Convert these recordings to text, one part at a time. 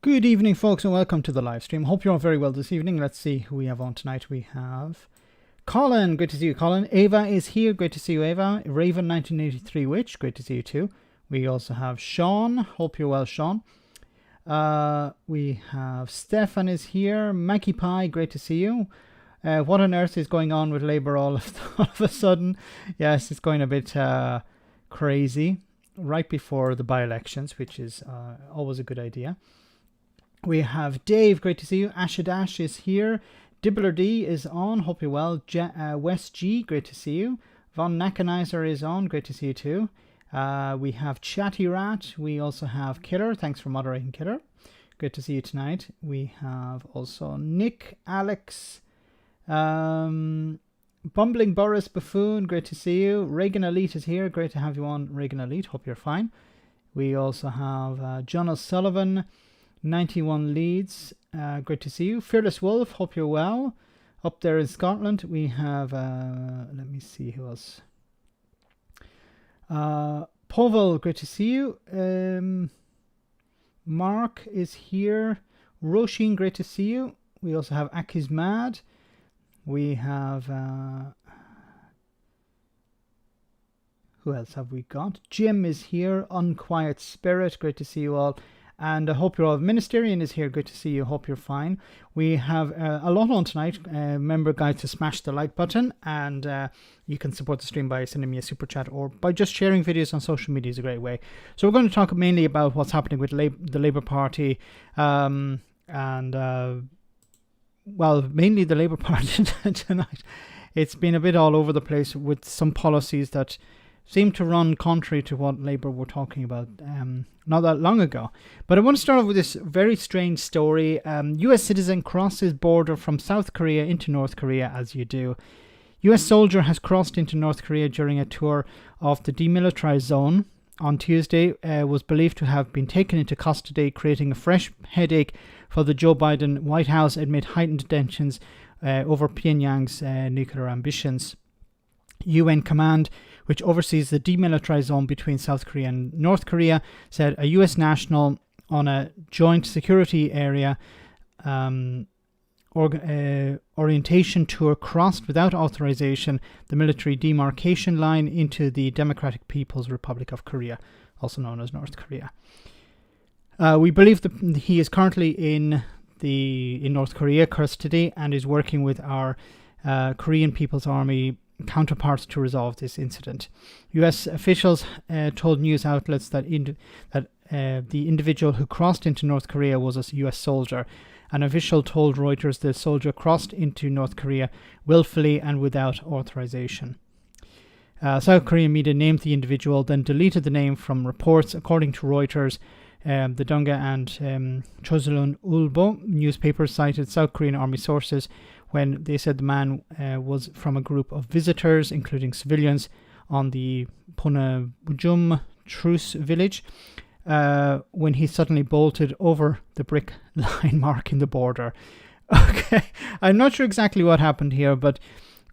Good evening, folks, and welcome to the live stream. Hope you're all very well this evening. Let's see who we have on tonight. We have Colin. Great to see you, Colin. Ava is here. Great to see you, Ava. Raven 1983 Witch. Great to see you too. We also have Sean. Hope you're well, Sean. We have Stefan is here. Maggie Pie. Great to see you. What on earth is going on with Labour all of a sudden? Yes, it's going a bit crazy right before the by-elections, which is always a good idea. We have Dave, great to see you. Ashadash is here. Dibbler D is on, hope you're well. West G, great to see you. Von Nakanizer is on, great to see you too. We have Chatty Rat. We also have Killer, thanks for moderating, Killer. Great to see you tonight. We have also Nick, Alex, Bumbling Boris Buffoon, great to see you. Reagan Elite is here, great to have you on, Reagan Elite, hope you're fine. We also have John O'Sullivan, 91 Leeds, great to see you. Fearless Wolf, hope you're well. Up there in Scotland, we have, let me see who else. Povel, great to see you. Mark is here. Roshin, great to see you. We also have Aki's Mad. We have, who else have we got? Jim is here. Unquiet Spirit, great to see you all. And I hope you're all. Ministerian is here. Good to see you. Hope you're fine. We have a lot on tonight. Remember, guys, to smash the like button, and you can support the stream by sending me a super chat or by just sharing videos on social media is a great way. So we're going to talk mainly about what's happening with the Labour Party, well, mainly the Labour Party tonight. It's been a bit all over the place with some policies that seem to run contrary to what Labour were talking about not that long ago. But I want to start off with this very strange story. US citizen crosses border from South Korea into North Korea, as you do. US soldier has crossed into North Korea during a tour of the demilitarized zone on Tuesday, was believed to have been taken into custody, creating a fresh headache for the Joe Biden White House amid heightened tensions over Pyongyang's nuclear ambitions. UN command, which oversees the demilitarized zone between South Korea and North Korea, said a US national on a joint security area orientation tour crossed without authorization the military demarcation line into the Democratic People's Republic of Korea, also known as North Korea. We believe that he is currently in North Korea custody and is working with our Korean People's Army counterparts to resolve this incident. US officials told news outlets that the individual who crossed into North Korea was a US soldier. An official told Reuters the soldier crossed into North Korea willfully and without authorization. South Korean media named the individual, then deleted the name from reports. According to Reuters, the Donga and Chosun Ulbo newspapers cited South Korean army sources when they said the man was from a group of visitors, including civilians, on the Punabujum Truce village, when he suddenly bolted over the brick line marking the border. Okay, I'm not sure exactly what happened here, but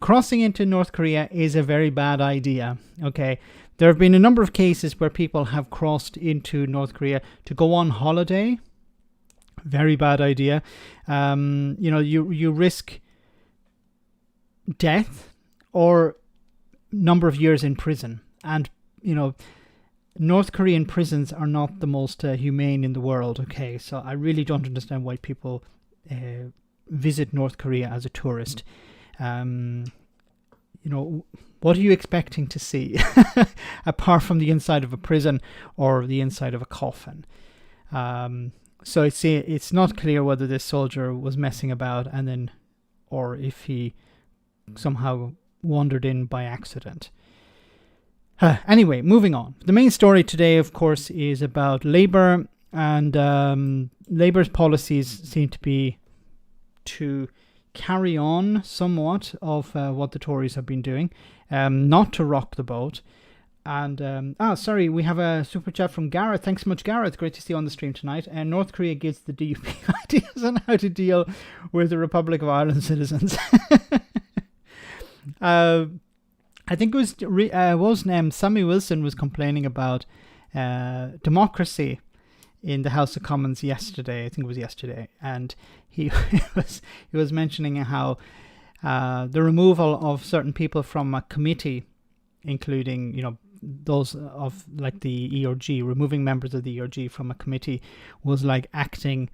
crossing into North Korea is a very bad idea. Okay, there have been a number of cases where people have crossed into North Korea to go on holiday. Very bad idea. You risk death or number of years in prison, and North Korean prisons are not the most humane in the world. Okay, so I really don't understand why people visit North Korea as a tourist. What are you expecting to see apart from the inside of a prison or the inside of a coffin? So it's not clear whether this soldier was messing about or if he somehow wandered in by accident. Anyway, moving on. The main story today, of course, is about Labour, and Labour's policies seem to be to carry on somewhat of what the Tories have been doing, not to rock the boat. And we have a super chat from Gareth. Thanks so much, Gareth. Great to see you on the stream tonight. And North Korea gives the DUP ideas on how to deal with the Republic of Ireland citizens. I think it was Sammy Wilson was complaining about democracy in the House of Commons yesterday. I think it was yesterday, and he was mentioning how the removal of certain people from a committee, including those of like the ERG, removing members of the ERG from a committee was like acting.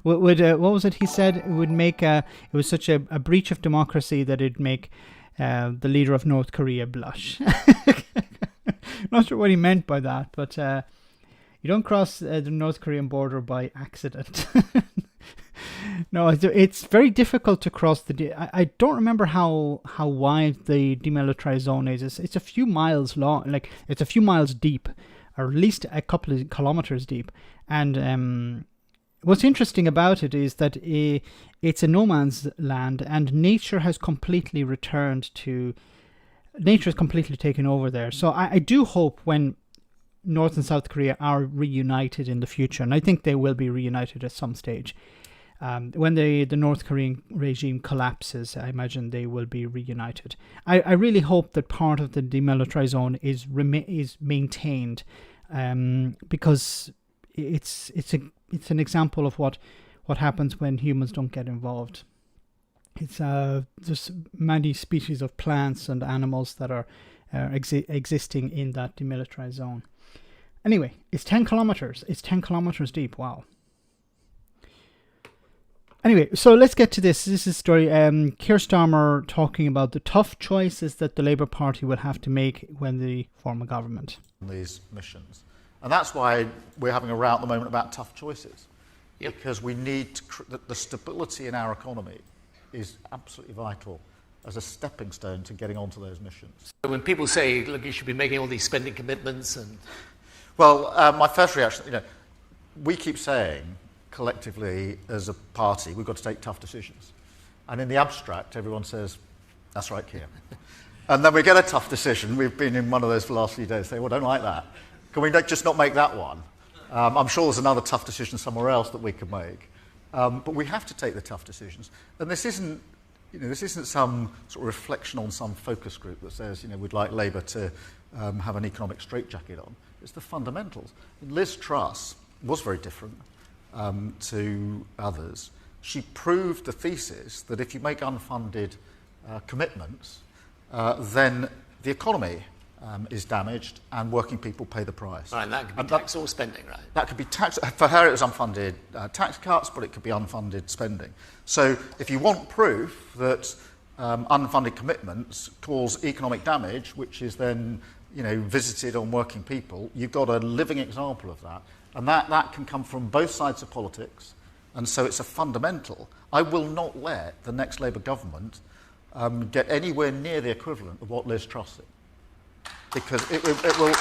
what was it he said? It would make it was such a breach of democracy that it'd make the leader of North Korea blush. Not sure what he meant by that, but you don't cross the North Korean border by accident. No, it's very difficult to cross I don't remember how wide the demilitarized zone is. It's a few miles long, like it's a few miles deep, or at least a couple of kilometers deep. And what's interesting about it is that it's a no man's land, and nature has completely taken over there. So I do hope when North and South Korea are reunited in the future, and I think they will be reunited at some stage. When the North Korean regime collapses, I imagine they will be reunited. I really hope that part of the demilitarized zone is maintained, because it's an example of what happens when humans don't get involved. It's there's many species of plants and animals that are existing in that demilitarized zone. Anyway, it's 10 kilometers. It's 10 kilometers deep. Wow. Anyway, so let's get to this. This is a story. Keir Starmer talking about the tough choices that the Labour Party will have to make when they form a government. These missions. And that's why we're having a row at the moment about tough choices. Yep. Because we need the stability in our economy is absolutely vital as a stepping stone to getting onto those missions. When people say, look, you should be making all these spending commitments and... Well, my first reaction, we keep saying, collectively as a party, we've got to take tough decisions. And in the abstract, everyone says, that's right, Keir. And then we get a tough decision. We've been in one of those for the last few days, say, well, don't like that. Can we just not make that one? I'm sure there's another tough decision somewhere else that we could make. But we have to take the tough decisions. And this isn't some sort of reflection on some focus group that says, we'd like Labour to have an economic straitjacket on. It's the fundamentals. Liz Truss was very different to others. She proved the thesis that if you make unfunded commitments, then the economy is damaged and working people pay the price. Right, and that could be tax or spending, right? That could be tax. For her, it was unfunded tax cuts, but it could be unfunded spending. So if you want proof that unfunded commitments cause economic damage, which is then visited on working people, you've got a living example of that. And that can come from both sides of politics. And so it's a fundamental. I will not let the next Labour government get anywhere near the equivalent of what Liz Truss did. Because it will...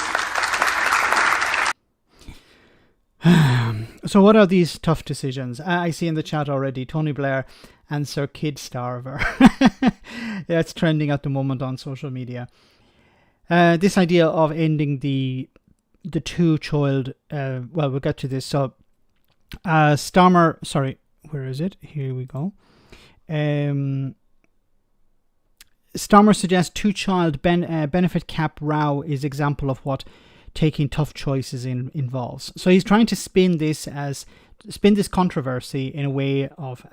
So what are these tough decisions? I see in the chat already, Tony Blair and Sir Kid Starver. That's trending at the moment on social media. This idea of ending the two-child... well, we'll get to this. So Starmer... Sorry, where is it? Here we go. Starmer suggests two-child benefit cap row is example of what taking tough choices involves. So he's trying to spin this controversy in a way of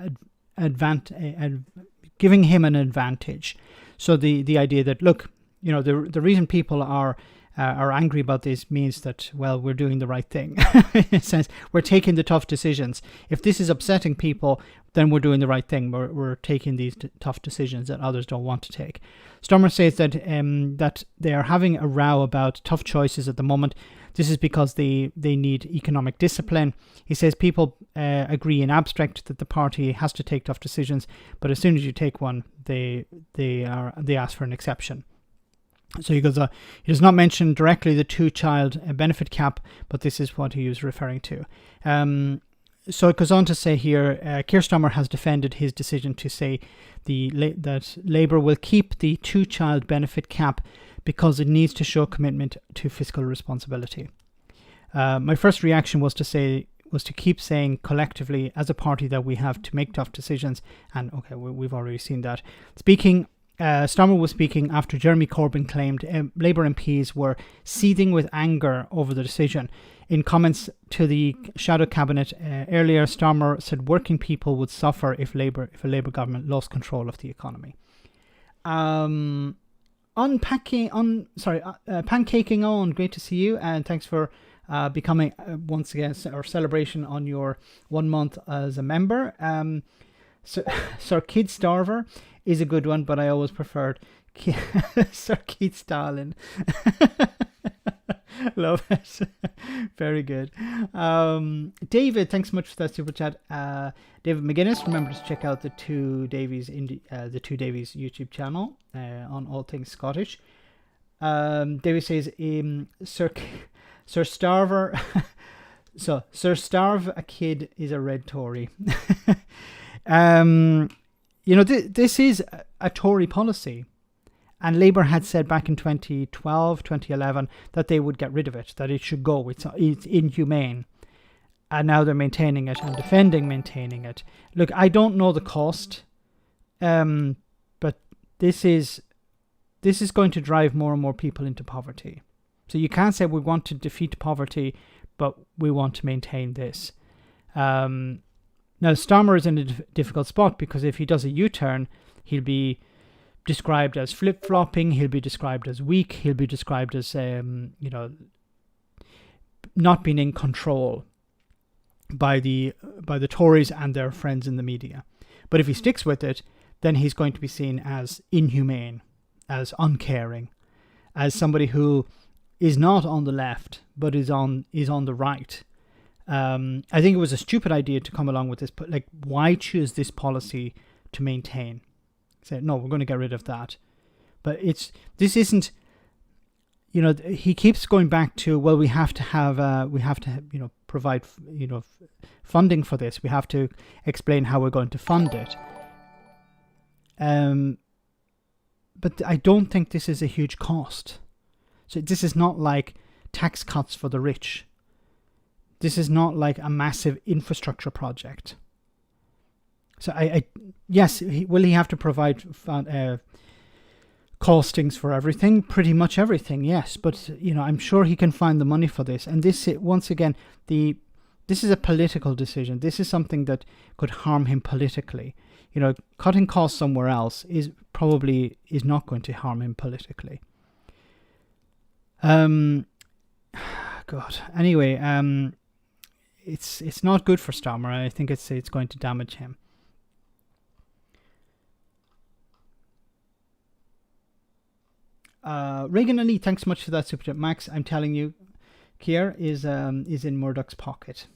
giving him an advantage. So the idea that, look, the reason people are angry about this means that, well, we're doing the right thing. In a sense, we're taking the tough decisions. If this is upsetting people, then we're doing the right thing. We're taking these tough decisions that others don't want to take. Starmer says that that they are having a row about tough choices at the moment. This is because they need economic discipline. He says people agree in abstract that the party has to take tough decisions, but as soon as you take one, they ask for an exception. So he goes, he does not mention directly the two-child benefit cap, but this is what he was referring to. So it goes on to say here, Keir Starmer has defended his decision to say that Labour will keep the two-child benefit cap because it needs to show commitment to fiscal responsibility. My first reaction was to keep saying collectively as a party that we have to make tough decisions, and okay, we've already seen that. Speaking Starmer was speaking after Jeremy Corbyn claimed Labour MPs were seething with anger over the decision. In comments to the shadow cabinet earlier, Starmer said working people would suffer if a Labour government lost control of the economy. Pancaking on, great to see you, and thanks for becoming once again our celebration on your 1 month as a member. Sir Kid Starver is a good one, but I always preferred Sir Keith Stalin. Love it. Very good. David, thanks so much for that super chat. David McGuinness, remember to check out the Two Davies YouTube channel on all things Scottish. David says, Sir Starver. So Sir Starve a kid is a red Tory. This is a Tory policy. And Labour had said back in 2012, 2011 that they would get rid of it, that it should go. It's inhumane. And now they're maintaining it and maintaining it. Look, I don't know the cost, but this is going to drive more and more people into poverty. So you can't say we want to defeat poverty, but we want to maintain this. Now, Starmer is in a difficult spot because if he does a U-turn, he'll be described as flip-flopping, he'll be described as weak, he'll be described as, not being in control by the Tories and their friends in the media. But if he sticks with it, then he's going to be seen as inhumane, as uncaring, as somebody who is not on the left, but is on the right. I think it was a stupid idea to come along with this, but why choose this policy to maintain? Say, no, we're going to get rid of that. But this isn't, he keeps going back to, well, we have to provide, funding for this. We have to explain how we're going to fund it. But I don't think this is a huge cost. So this is not like tax cuts for the rich. This is not like a massive infrastructure project. So yes, will he have to provide costings for everything? Pretty much everything, yes. But I'm sure he can find the money for this. And this, once again, this is a political decision. This is something that could harm him politically. Cutting costs somewhere else is not going to harm him politically. God. Anyway, it's not good for Starmer. I think it's going to damage him. Reagan Ali, thanks so much for that super chat. Max, I'm telling you, Keir is in Murdoch's pocket.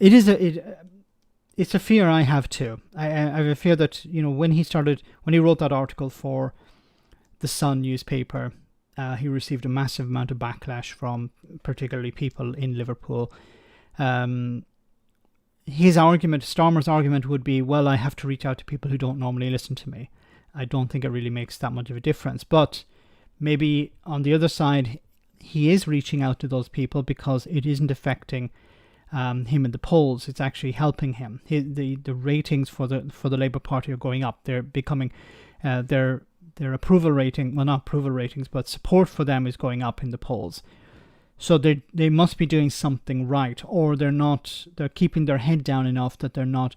It's a fear I have too. I have a fear that when he wrote that article for the Sun newspaper, he received a massive amount of backlash from particularly people in Liverpool. Starmer's argument would be, well, I have to reach out to people who don't normally listen to me. I don't think it really makes that much of a difference. But maybe on the other side, he is reaching out to those people because it isn't affecting him in the polls. It's actually helping him. The ratings for the Labour Party are going up. They're becoming their approval rating, well, not approval ratings, but support for them is going up in the polls. So they must be doing something right, or they're keeping their head down enough that they're not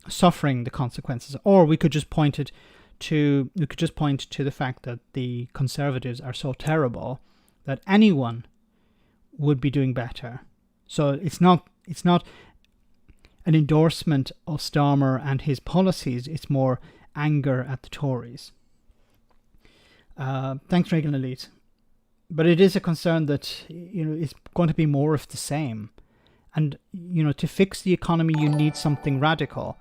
suffering the consequences. Or we could just point to the fact that the Conservatives are so terrible that anyone would be doing better. So it's not an endorsement of Starmer and his policies. It's more anger at the Tories. Thanks, Reagan Elite. But it is a concern that it's going to be more of the same. And to fix the economy, you need something radical.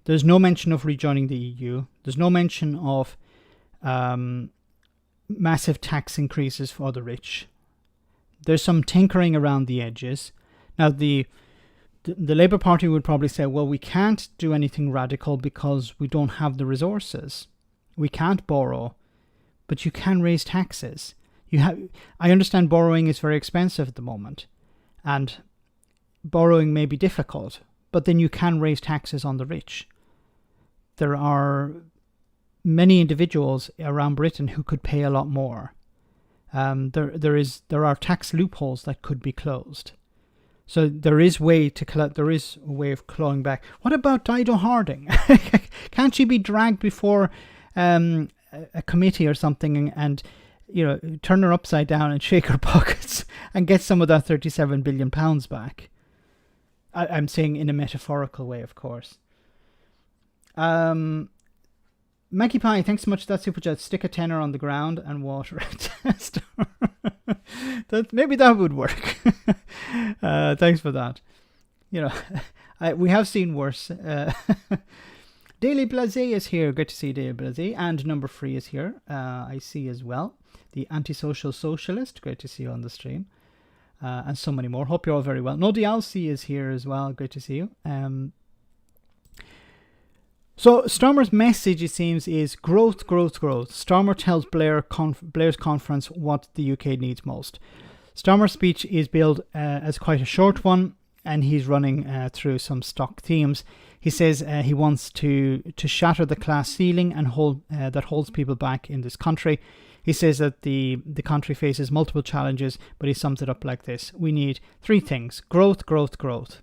There's no mention of rejoining the EU. There's no mention of massive tax increases for the rich. There's some tinkering around the edges. Now, the Labour Party would probably say, well, we can't do anything radical because we don't have the resources. We can't borrow, but you can raise taxes. I understand borrowing is very expensive at the moment, and borrowing may be difficult, but then you can raise taxes on the rich. there are many individuals around Britain who could pay a lot more. There are tax loopholes that could be closed. So there is a way of clawing back. What about Dido Harding? Can't she be dragged before a committee or something and turn her upside down and shake her pockets and get some of that £37 billion back? I'm saying in a metaphorical way, of course. Maggie Pie, thanks so much for that super chat. Stick a tenner on the ground and water it. Maybe that would work. Thanks for that. We have seen worse. Daily Blasé is here. Good to see Daily Blasé. And Number 3 is here. I see as well. The Antisocial Socialist. Great to see you on the stream. And so many more. Hope you're all very well. Nodi Alcy is here as well. Great to see you. So Starmer's message, it seems, is growth, growth, growth. Starmer tells Blair's conference what the UK needs most. Starmer's speech is billed as quite a short one, and he's running through some stock themes. He says he wants to shatter the class ceiling and that holds people back in this country. He says that the country faces multiple challenges, but he sums it up like this. We need 3 things: growth, growth, growth.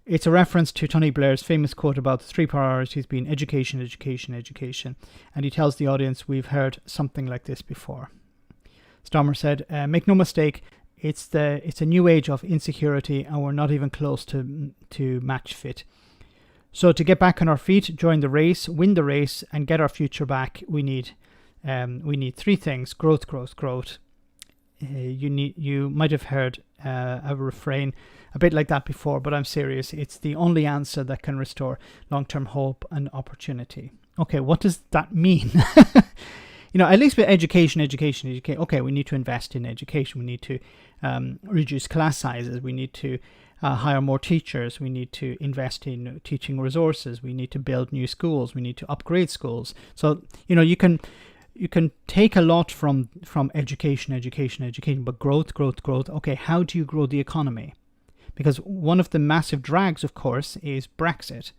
It's a reference to Tony Blair's famous quote about the 3 priorities being education, education, education. And he tells the audience we've heard something like this before. Starmer said, make no mistake, it's a new age of insecurity and we're not even close to match fit. So to get back on our feet, join the race, win the race and get our future back, we need 3 things: growth, growth, growth. You might have heard a refrain a bit like that before, but I'm serious. It's the only answer that can restore long-term hope and opportunity. Okay, what does that mean? At least with education. Okay, we need to invest in education. We need to reduce class sizes. We need to hire more teachers. We need to invest in teaching resources. We need to build new schools. We need to upgrade schools. So, you can take a lot from education, but growth. Okay, how do you grow the economy? Because one of the massive drags, of course, is Brexit.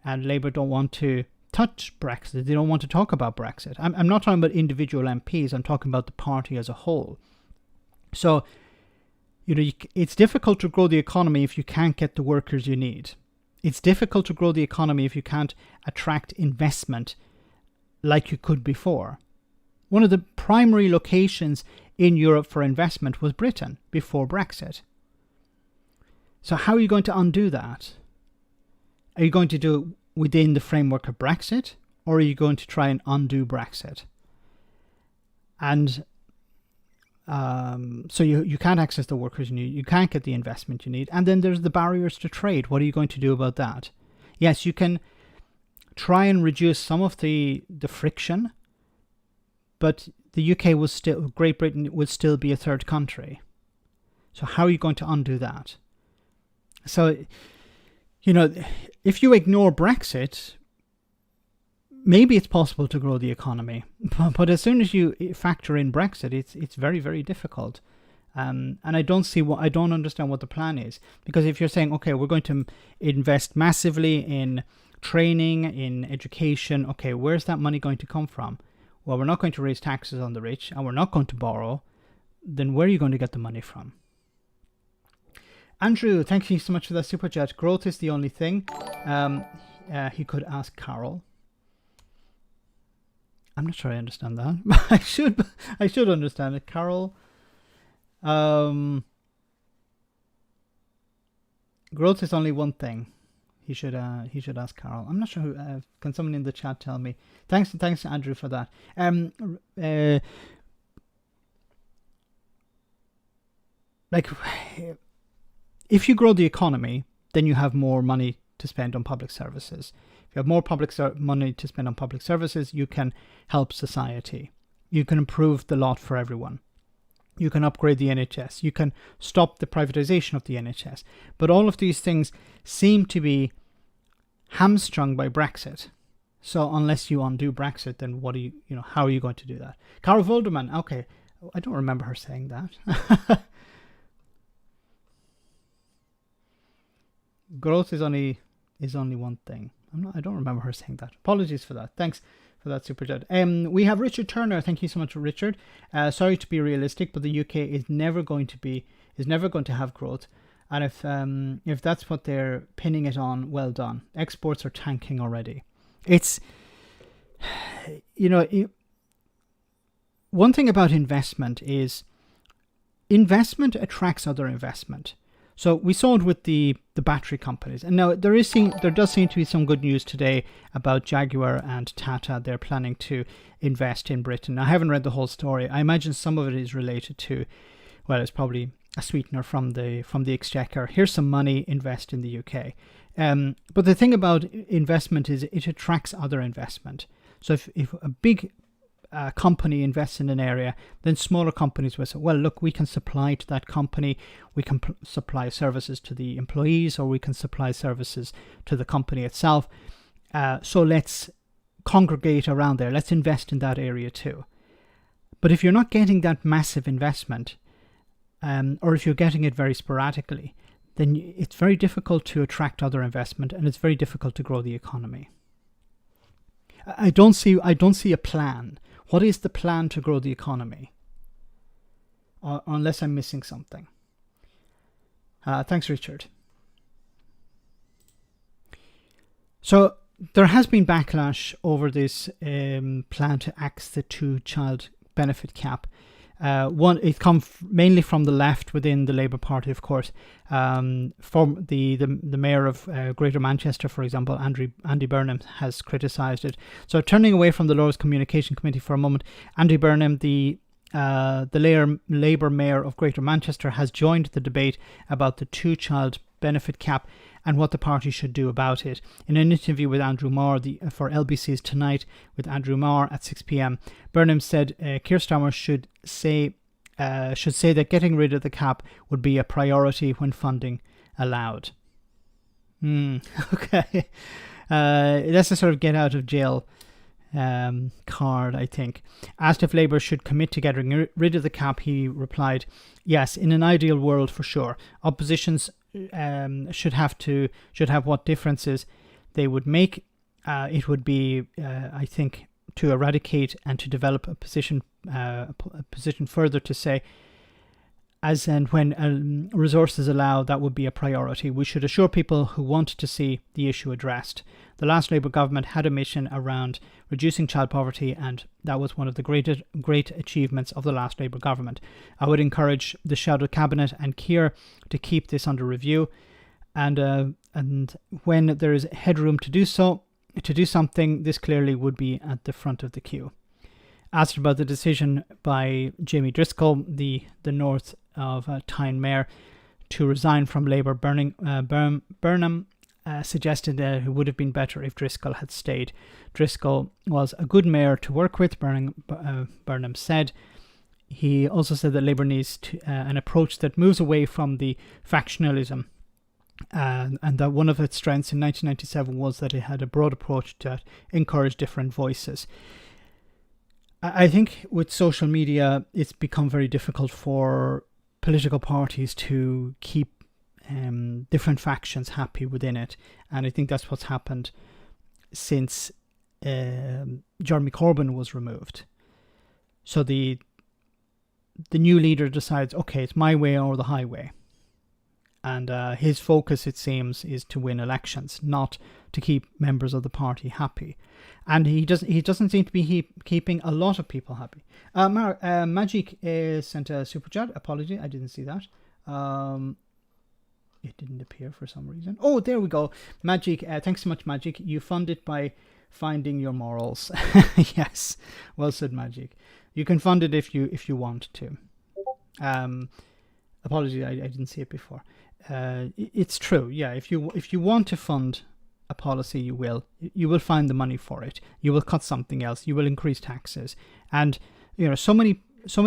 And Labour don't want to touch Brexit. They don't want to talk about Brexit. I'm not talking about individual MPs. I'm talking about the party as a whole. So, it's difficult to grow the economy if you can't get the workers you need. It's difficult to grow the economy if you can't attract investment like you could before. One of the primary locations in Europe for investment was Britain before Brexit. So how are you going to undo that? Are you going to do it within the framework of Brexit, or are you going to try and undo Brexit? And so you can't access the workers you need, you can't get the investment you need, and then there's the barriers to trade. What are you going to do about that? Yes, you can try and reduce some of the friction, but the UK Great Britain would still be a third country. So how are you going to undo that? So, if you ignore Brexit, maybe it's possible to grow the economy, but as soon as you factor in Brexit, it's very, very difficult. And I don't understand what the plan is, because if you're saying, okay, we're going to invest massively in training, in education, okay, where's that money going to come from? Well, we're not going to raise taxes on the rich, and we're not going to borrow. Then where are you going to get the money from? Andrew, thank you so much for that super chat. Growth is the only thing. He could ask Carol. I'm not sure I understand that. I should understand it. Carol. Growth is only one thing. He should ask Carol. I'm not sure who. Can someone in the chat tell me? Thanks, Andrew, for that. If you grow the economy, then you have more money to spend on public services. If you have more money to spend on public services, you can help society. You can improve the lot for everyone. You can upgrade the NHS. You can stop the privatization of the NHS. But all of these things seem to be hamstrung by Brexit. So unless you undo Brexit, then how are you going to do that? Carol Volderman, okay, I don't remember her saying that. Growth is only one thing. I don't remember her saying that. Apologies for that. Thanks for that, Super Chat. We have Richard Turner. Thank you so much, Richard. Sorry to be realistic, but the UK is never going to have growth. And if that's what they're pinning it on, well done. Exports are tanking already. It's, one thing about investment is investment attracts other investment. So we saw it with the battery companies. And now there does seem to be some good news today about Jaguar and Tata. They're planning to invest in Britain. I haven't read the whole story. I imagine some of it is related to, well, it's probably a sweetener from the exchequer. Here's some money, invest in the UK. But the thing about investment is it attracts other investment. So if a big company invests in an area, then smaller companies will say, well, look, we can supply to that company, we can supply services to the employees, or we can supply services to the company itself. So let's congregate around there. Let's invest in that area too. But if you're not getting that massive investment, or if you're getting it very sporadically, then it's very difficult to attract other investment, and it's very difficult to grow the economy. I don't see a plan. What is the plan to grow the economy? Unless I'm missing something. Thanks, Richard. So there has been backlash over this plan to axe the 2-child benefit cap. It comes mainly from the left within the Labour Party, of course. From the mayor of Greater Manchester, for example, Andy Burnham, has criticised it. So turning away from the Lords Communication Committee for a moment, Andy Burnham, the Labour mayor of Greater Manchester, has joined the debate about the 2-child benefit cap and what the party should do about it. In an interview with Andrew Marr for LBC's Tonight with Andrew Marr at 6 p.m, Burnham said Keir Starmer should say that getting rid of the cap would be a priority when funding allowed. Okay. That's a sort of get out of jail card, I think. Asked if Labour should commit to getting rid of the cap, he replied, yes, in an ideal world for sure. Oppositions should have what differences they would make. It would be, I think, to eradicate and to develop a position further to say, as and when resources allow, that would be a priority. We should assure people who want to see the issue addressed. The last Labour government had a mission around reducing child poverty, and that was one of the great achievements of the last Labour government. I would encourage the Shadow Cabinet and Keir to keep this under review, and when there is headroom to do something, this clearly would be at the front of the queue. Asked about the decision by Jamie Driscoll, the north of Tyne mayor, to resign from Labour, Burnham suggested that it would have been better if Driscoll had stayed. Driscoll was a good mayor to work with, Burnham said. He also said that Labour needs an approach that moves away from the factionalism, and that one of its strengths in 1997 was that it had a broad approach that encouraged different voices. I think with social media, it's become very difficult for political parties to keep different factions happy within it, and I think that's what's happened since Jeremy Corbyn was removed. So the new leader decides, okay, it's my way or the highway, and his focus, it seems, is to win elections, not to keep members of the party happy. And he doesn't seem to be keeping a lot of people happy. Magic sent a super chat. Apology, I didn't see that. It didn't appear for some reason. Oh, there we go. Magic, thanks so much, Magic. You fund it by finding your morals. Yes, well said, Magic. You can fund it if you want to. Apology, I didn't see it before. It's true. Yeah, if you want to fund a policy, you will find the money for it. You will cut something else. You will increase taxes, and so many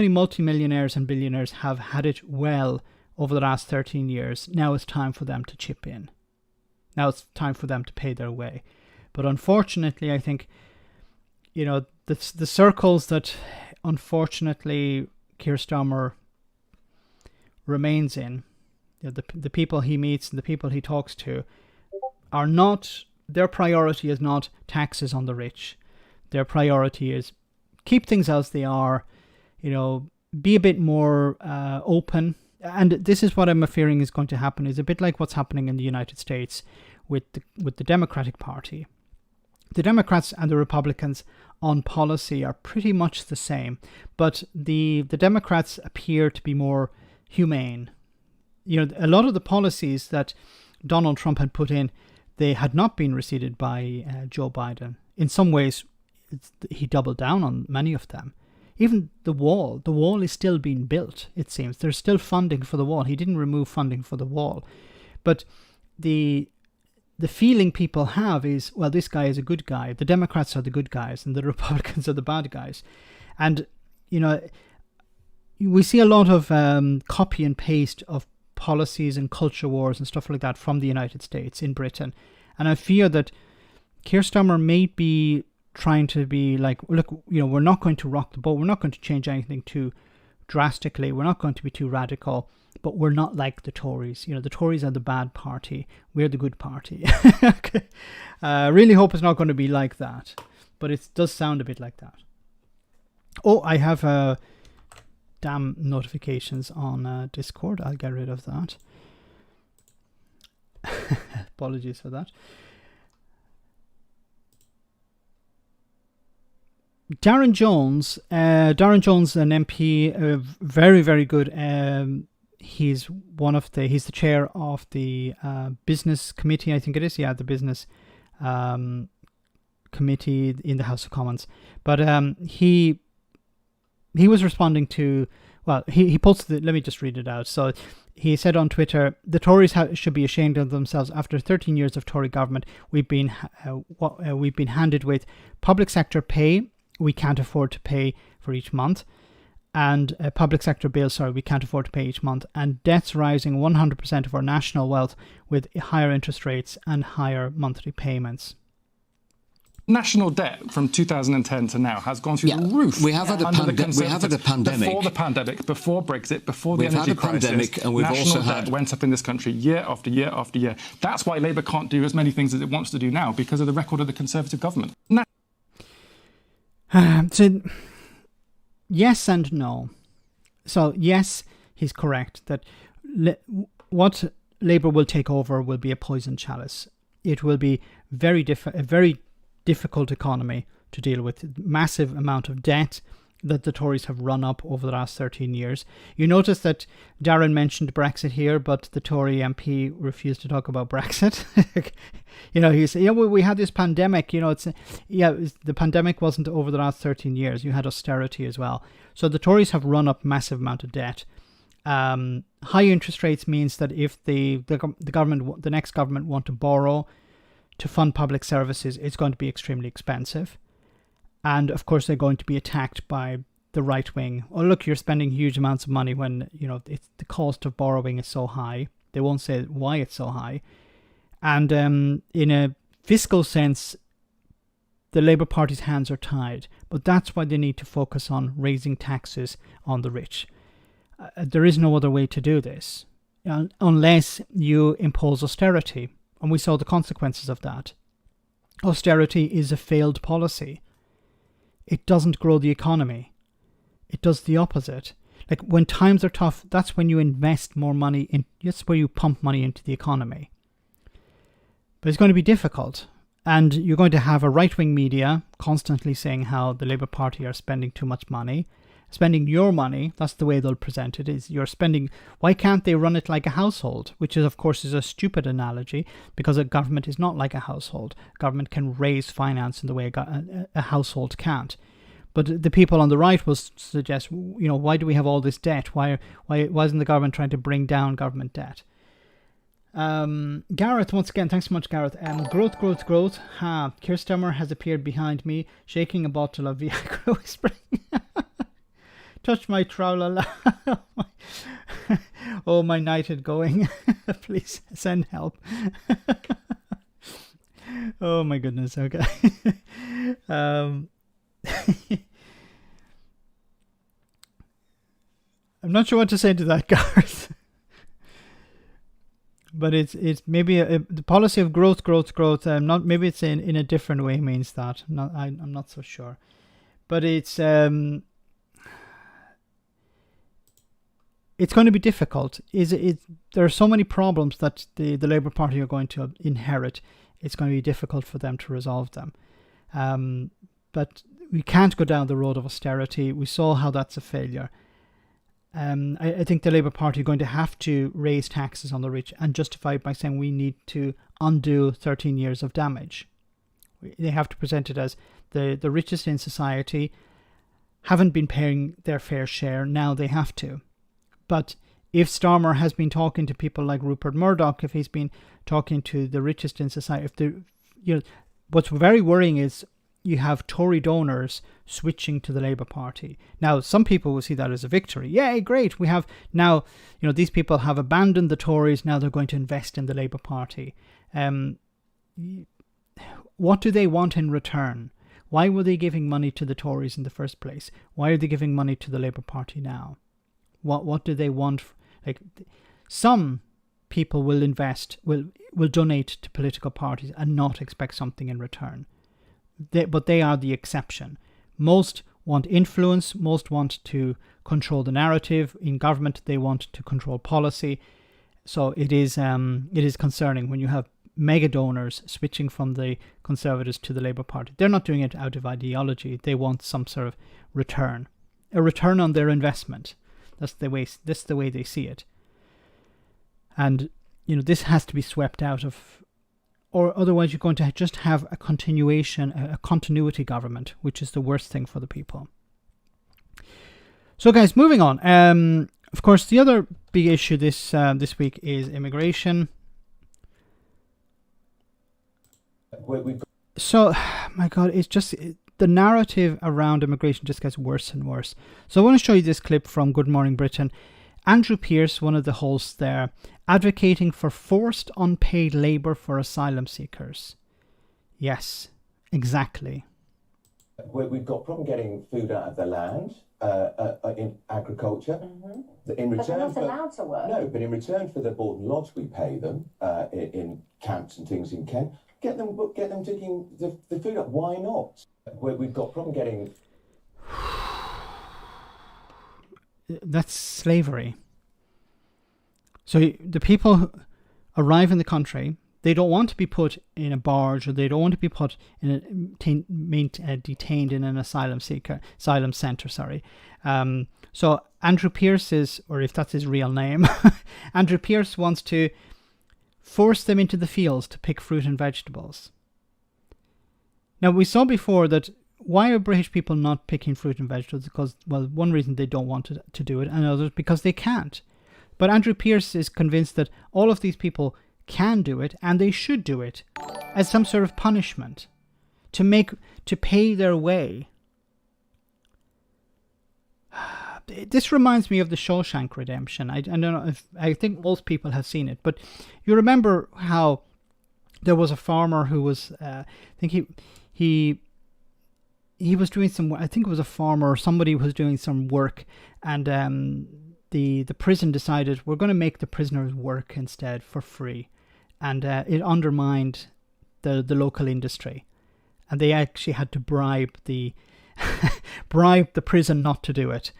multimillionaires and billionaires have had it well over the last 13 years. Now it's time for them to chip in. Now it's time for them to pay their way. But unfortunately, I think the circles that unfortunately Keir Starmer remains in, the people he meets and the people he talks to, are not Their priority is not taxes on the rich. Their priority is keep things as they are, be a bit more open. And this is what I'm fearing is going to happen, is a bit like what's happening in the United States with the Democratic Party. The Democrats and the Republicans on policy are pretty much the same, but the Democrats appear to be more humane. A lot of the policies that Donald Trump had put in, they had not been receded by Joe Biden. In some ways, he doubled down on many of them. Even the wall is still being built, it seems. There's still funding for the wall. He didn't remove funding for the wall. But the feeling people have is, well, this guy is a good guy. The Democrats are the good guys and the Republicans are the bad guys. And, we see a lot of copy and paste of policies and culture wars and stuff like that from the United States in Britain. And I fear that Keir Starmer may be trying to be like, look, we're not going to rock the boat. We're not going to change anything too drastically. We're not going to be too radical, but we're not like the Tories. The Tories are the bad party. We're the good party. Okay. Really hope it's not going to be like that, but it does sound a bit like that. Oh, I have damn notifications on Discord. I'll get rid of that. Apologies for that. Darren Jones, an MP, very, very good. He's he's the chair of the business committee, I think it is. Yeah, the business committee in the House of Commons. But he was responding to, well, he posted, let me just read it out. So he said on Twitter, the Tories should be ashamed of themselves. After 13 years of Tory government, we've been handed with public sector pay we can't afford to pay for each month, and public sector bills, we can't afford to pay each month, and debts rising 100% of our national wealth with higher interest rates and higher monthly payments. National debt from 2010 to now has gone through the roof. We have had a pandemic. Before the pandemic, before Brexit, before the energy crisis. We've had a pandemic, and we've also had... National debt went up in this country year after year after year. That's why Labour can't do as many things as it wants to do now, because of the record of the Conservative government. So, yes and no. So, yes, he's correct that what Labour will take over will be a poison chalice. It will be a very difficult economy to deal with. Massive amount of debt that the Tories have run up over the last 13 years. You notice that Darren mentioned Brexit here, but the Tory MP refused to talk about Brexit. He said, we had this pandemic, the pandemic wasn't over the last 13 years. You had austerity as well. So the Tories have run up massive amount of debt. High interest rates means that if the next government want to borrow to fund public services, it's going to be extremely expensive. And of course, they're going to be attacked by the right wing. Oh, look, you're spending huge amounts of money when, the cost of borrowing is so high. They won't say why it's so high. And in a fiscal sense, the Labour Party's hands are tied. But that's why they need to focus on raising taxes on the rich. There is no other way to do this, unless you impose austerity. And we saw the consequences of that. Austerity is a failed policy. It doesn't grow the economy. It does the opposite. Like when times are tough, that's when you invest more money in. That's where you pump money into the economy. But it's going to be difficult, and you're going to have a right-wing media constantly saying how the Labour Party are spending too much money, spending your money. That's the way they'll present it. Is you're spending. Why can't they run it like a household? Which is, of course, is a stupid analogy, because a government is not like a household. Government can raise finance in the way a household can't. But the people on the right will suggest, why do we have all this debt? Why isn't the government trying to bring down government debt? Gareth, once again, thanks so much, Gareth. Growth. Keir Starmer has appeared behind me, shaking a bottle of Viagra, whispering, touch my trowel. Oh, my night is going. Please send help. Oh, my goodness. Okay. I'm not sure what to say to that, Gareth. but it's maybe the policy of growth. Not maybe it's in a different way means that. I'm not so sure, but it's going to be difficult. There are so many problems that the Labour Party are going to inherit. It's going to be difficult for them to resolve them. But we can't go down the road of austerity. We saw how that's a failure. I think the Labour Party are going to have to raise taxes on the rich and justify it by saying we need to undo 13 years of damage. They have to present it as the richest in society haven't been paying their fair share. Now they have to. But if Starmer has been talking to people like Rupert Murdoch, if he's been talking to the richest in society, what's very worrying is you have Tory donors switching to the Labour Party. Now, some people will see that as a victory. Yay, great. We have now, these people have abandoned the Tories. Now they're going to invest in the Labour Party. What do they want in return? Why were they giving money to the Tories in the first place? Why are they giving money to the Labour Party now? What do they want? Some people will invest, will donate to political parties and not expect something in return. But they are the exception. Most want influence. Most want to control the narrative. In government, they want to control policy. So it is concerning when you have mega donors switching from the Conservatives to the Labour Party. They're not doing it out of ideology. They want some sort of return, a return on their investment. That's the way they see it. And this has to be swept out of, or otherwise you're going to just have a continuity government, which is the worst thing for the people. So guys, moving on. Of course, the other big issue this week is immigration. So, my God, it's just the narrative around immigration just gets worse and worse. So I want to show you this clip from Good Morning Britain. Andrew Pearce, one of the hosts there, advocating for forced unpaid labour for asylum seekers. Yes, exactly. We've got problem getting food out of the land in agriculture. Mm-hmm. In return, but they're not allowed to work. No, but in return for the board and lodge we pay them in camps and things in Kent. Get them digging the food up. Why not? We've got problem getting. That's slavery. So the people arrive in the country. They don't want to be put in a barge, or they don't want to be put in detained in an asylum center. Sorry. So Andrew Pearce or if that's his real name, Andrew Pearce wants to force them into the fields to pick fruit and vegetables. Now, we saw before that why are British people not picking fruit and vegetables? Because, well, one reason they don't want to do it, and others because they can't. But Andrew Pearce is convinced that all of these people can do it, and they should do it as some sort of punishment to pay their way. This reminds me of the Shawshank Redemption. I don't know I think most people have seen it, but you remember how there was a farmer who was, I think he was doing some. I think it was a farmer or somebody was doing some work, and the prison decided we're going to make the prisoners work instead for free, and it undermined the local industry, and they actually had to bribe the prison not to do it.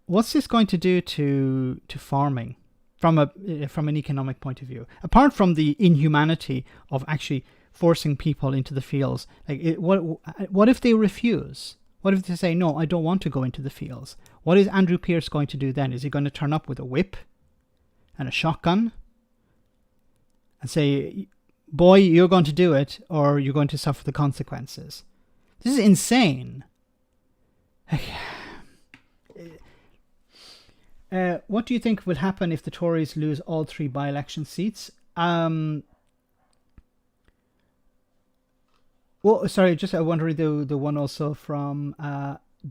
What's this going to do to farming from an economic point of view? Apart from the inhumanity of actually forcing people into the fields, what if they refuse? What if they say, no, I don't want to go into the fields? What is Andrew Pearce going to do then? Is he going to turn up with a whip and a shotgun and say, boy, you're going to do it, or you're going to suffer the consequences? This is insane. What do you think will happen if the Tories lose all 3 by-election seats? Well, sorry, just I want to read the one also from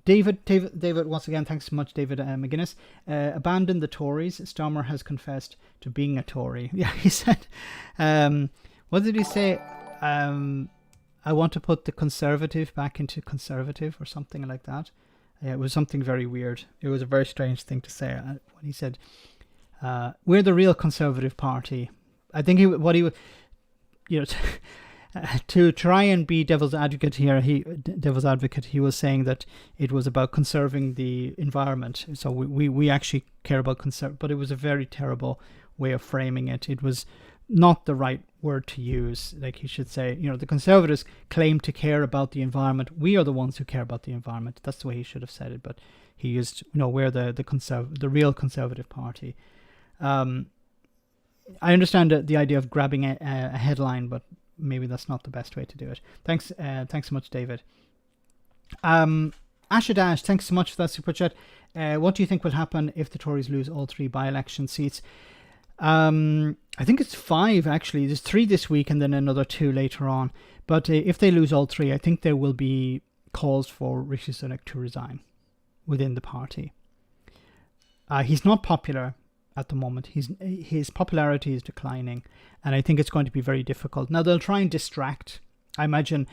David. David, once again, thanks so much, David McGuinness. Abandon the Tories. Starmer has confessed to being a Tory. Yeah, he said. What did he say? I want to put the Conservative back into Conservative or something like that. Yeah, it was something very weird. It was a very strange thing to say when he said, We're the real Conservative Party. I think to try and be devil's advocate here, he was saying that it was about conserving the environment. So we actually care about but it was a very terrible way of framing it. It was not the right word to use. Like, he should say, the Conservatives claim to care about the environment. We are the ones who care about the environment. That's the way he should have said it. But he used, we're the real Conservative Party. I understand the idea of grabbing a headline, but maybe that's not the best way to do it. Thanks so much, David. Ashadash, thanks so much for that super chat. What do you think will happen if the Tories lose all 3 by-election seats? I think it's 5, actually. There's 3 this week and then another 2 later on. But if they lose all 3, I think there will be calls for Rishi Sunak to resign within the party. He's not popular at the moment. His popularity is declining, and I think it's going to be very difficult. Now, they'll try and distract. I imagine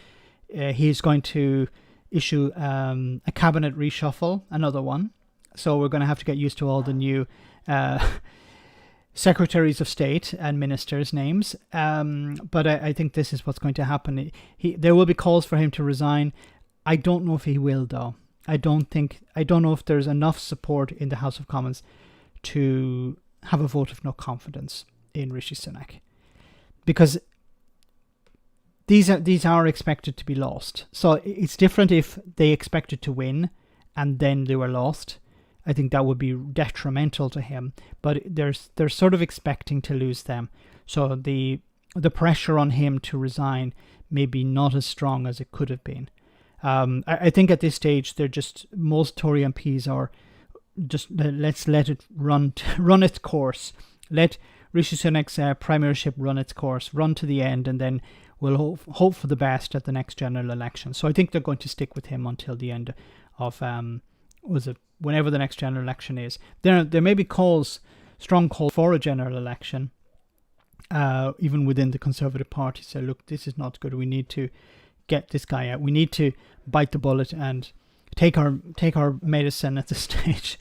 he's going to issue a cabinet reshuffle, another one. So we're going to have to get used to all the new secretaries of state and ministers' names. But I think this is what's going to happen. There will be calls for him to resign. I don't know if he will, though. I don't know if there's enough support in the House of Commons to have a vote of no confidence in Rishi Sunak, because these are expected to be lost. So it's different if they expected to win and then they were lost. I think that would be detrimental to him. But they're sort of expecting to lose them. So the pressure on him to resign may be not as strong as it could have been. I think at this stage, most Tory MPs are just, let's let it run its course. Let Rishi Sunak's premiership run its course, run to the end, and then we'll hope for the best at the next general election. So I think they're going to stick with him until the end of whenever the next general election is. There may be strong calls for a general election, even within the Conservative Party. Say, look, this is not good. We need to get this guy out. We need to bite the bullet and take our medicine at this stage.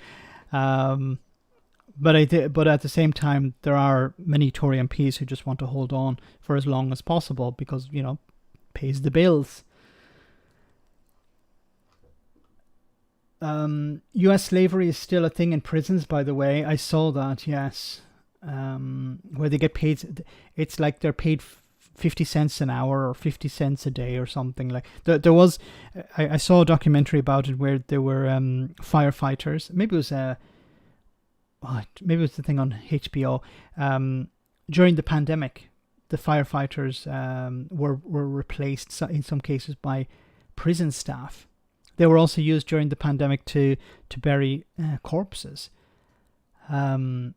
But at the same time, there are many Tory MPs who just want to hold on for as long as possible because, pays the bills. US slavery is still a thing in prisons, by the way. I saw that, yes. Where they get paid, it's like they're paid 50 cents an hour or 50 cents a day or something. Like there was, I saw a documentary about it where there were firefighters. Maybe it was the thing on HBO. During the pandemic, the firefighters were replaced in some cases by prison staff. They were also used during the pandemic to bury corpses. And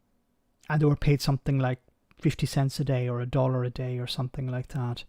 they were paid something like 50 cents a day or $1 a day or something like that.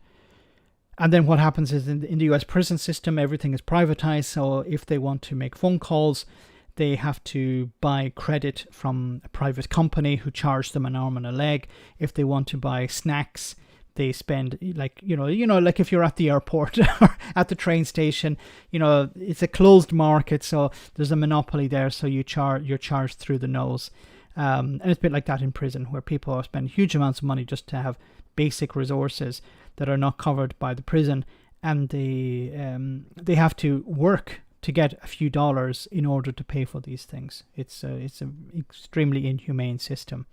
And then what happens is in the US prison system, everything is privatized. So if they want to make phone calls, they have to buy credit from a private company who charge them an arm and a leg. If they want to buy snacks, they spend like if you're at the airport or at the train station, it's a closed market. So there's a monopoly there. So you're charged through the nose. And it's a bit like that in prison, where people spend huge amounts of money just to have basic resources that are not covered by the prison, and they have to work to get a few dollars in order to pay for these things. It's an extremely inhumane system.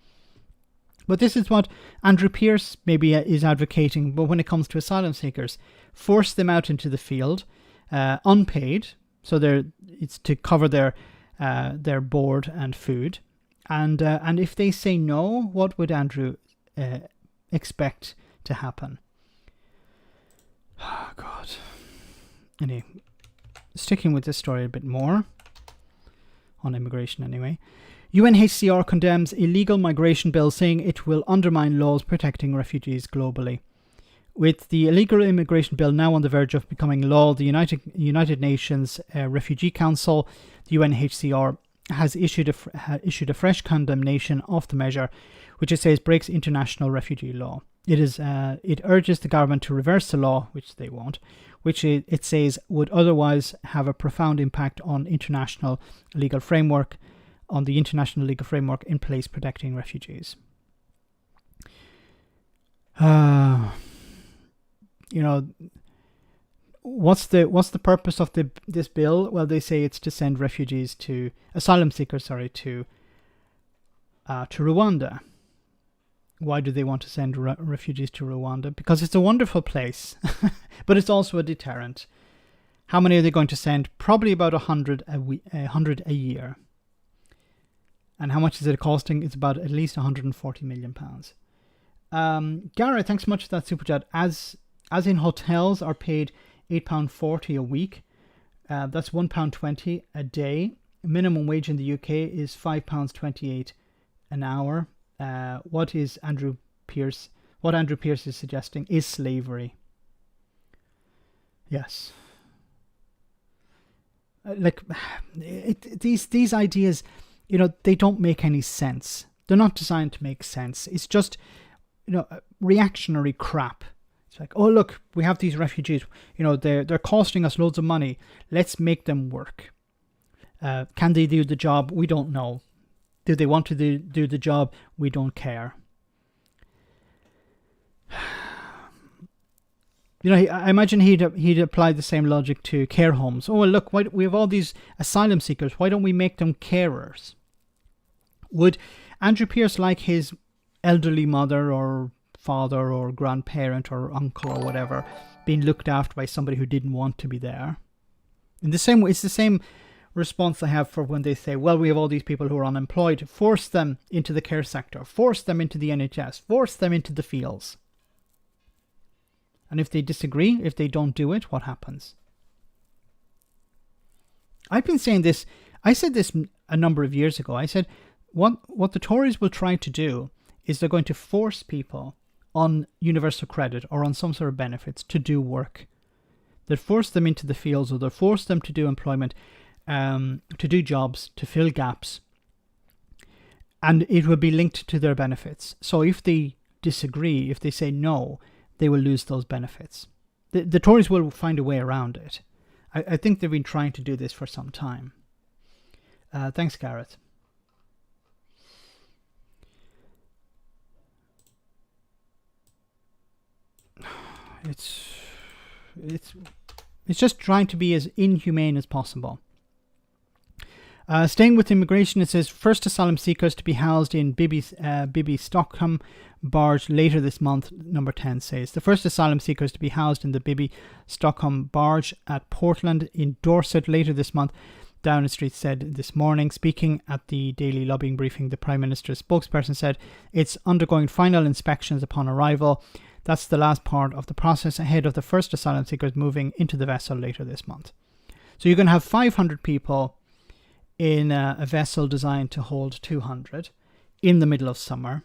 But this is what Andrew Pearce maybe is advocating. But when it comes to asylum seekers, force them out into the field, unpaid, so it's to cover their board and food. And if they say no, what would Andrew expect to happen? Oh, God. Anyway, sticking with this story a bit more, on immigration anyway. UNHCR condemns illegal migration bill, saying it will undermine laws protecting refugees globally. With the illegal immigration bill now on the verge of becoming law, the United Nations Refugee Council, the UNHCR, has issued a fresh condemnation of the measure, which it says breaks international refugee law. It urges the government to reverse the law, which they won't, which it says would otherwise have a profound impact on international legal framework on the international legal framework in place protecting refugees. What's the purpose of this bill? Well, they say it's to send asylum seekers to Rwanda. Why do they want to send refugees to Rwanda? Because it's a wonderful place, but it's also a deterrent. How many are they going to send? Probably about 100 a year. And how much is it costing? It's about at least £140 million. Gareth, thanks so much for that super chat. As in hotels are paid £8.40 a week. That's £1.20 a day. Minimum wage in the UK is £5.28 an hour. What Andrew Pierce is suggesting is slavery. Yes. These ideas, they don't make any sense. They're not designed to make sense. It's just, reactionary crap. It's like, oh look, we have these refugees. They're costing us loads of money. Let's make them work. Can they do the job? We don't know. Do they want to do the job? We don't care. I imagine he'd apply the same logic to care homes. Oh, well, look, we have all these asylum seekers. Why don't we make them carers? Would Andrew Pierce like his elderly mother or father or grandparent or uncle or whatever being looked after by somebody who didn't want to be there? In the same way, it's the same response I have for when they say, well, we have all these people who are unemployed. Force them into the care sector. Force them into the NHS. Force them into the fields. And if they disagree, if they don't do it, what happens? I've been saying this. I said this a number of years ago. I said what the Tories will try to do is they're going to force people on universal credit or on some sort of benefits to do work. They'll force them into the fields, or they'll force them to do employment, to do jobs, to fill gaps. And it will be linked to their benefits. So if they disagree, if they say no, they will lose those benefits. The Tories will find a way around it. I think they've been trying to do this for some time. Thanks, Gareth. It's just trying to be as inhumane as possible. Staying with immigration, it says first asylum seekers to be housed in Bibi Stockholm barge later this month. Number 10 says the first asylum seekers to be housed in the Bibi Stockholm barge at Portland in Dorset later this month. Downing Street said this morning. Speaking at the daily lobbying briefing, the Prime Minister's spokesperson said it's undergoing final inspections upon arrival. That's the last part of the process ahead of the first asylum seekers moving into the vessel later this month. So you're going to have 500 people in a vessel designed to hold 200 in the middle of summer.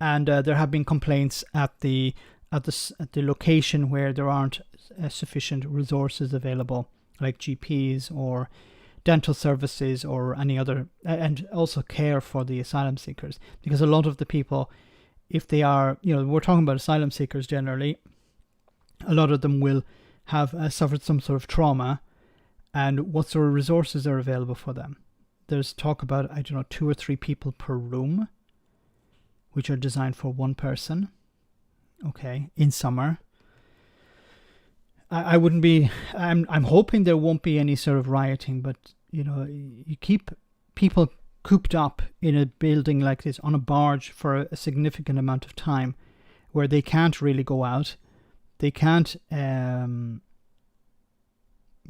And there have been complaints at the location where there aren't sufficient resources available, like GPs or dental services or any other, and also care for the asylum seekers. Because a lot of the people, if they are, we're talking about asylum seekers generally, a lot of them will have suffered some sort of trauma, and what sort of resources are available for them. There's talk about, 2 or 3 people per room, which are designed for one person, in summer. I wouldn't be, I'm hoping there won't be any sort of rioting, but, you keep people cooped up in a building like this on a barge for a significant amount of time where they can't really go out. They can't,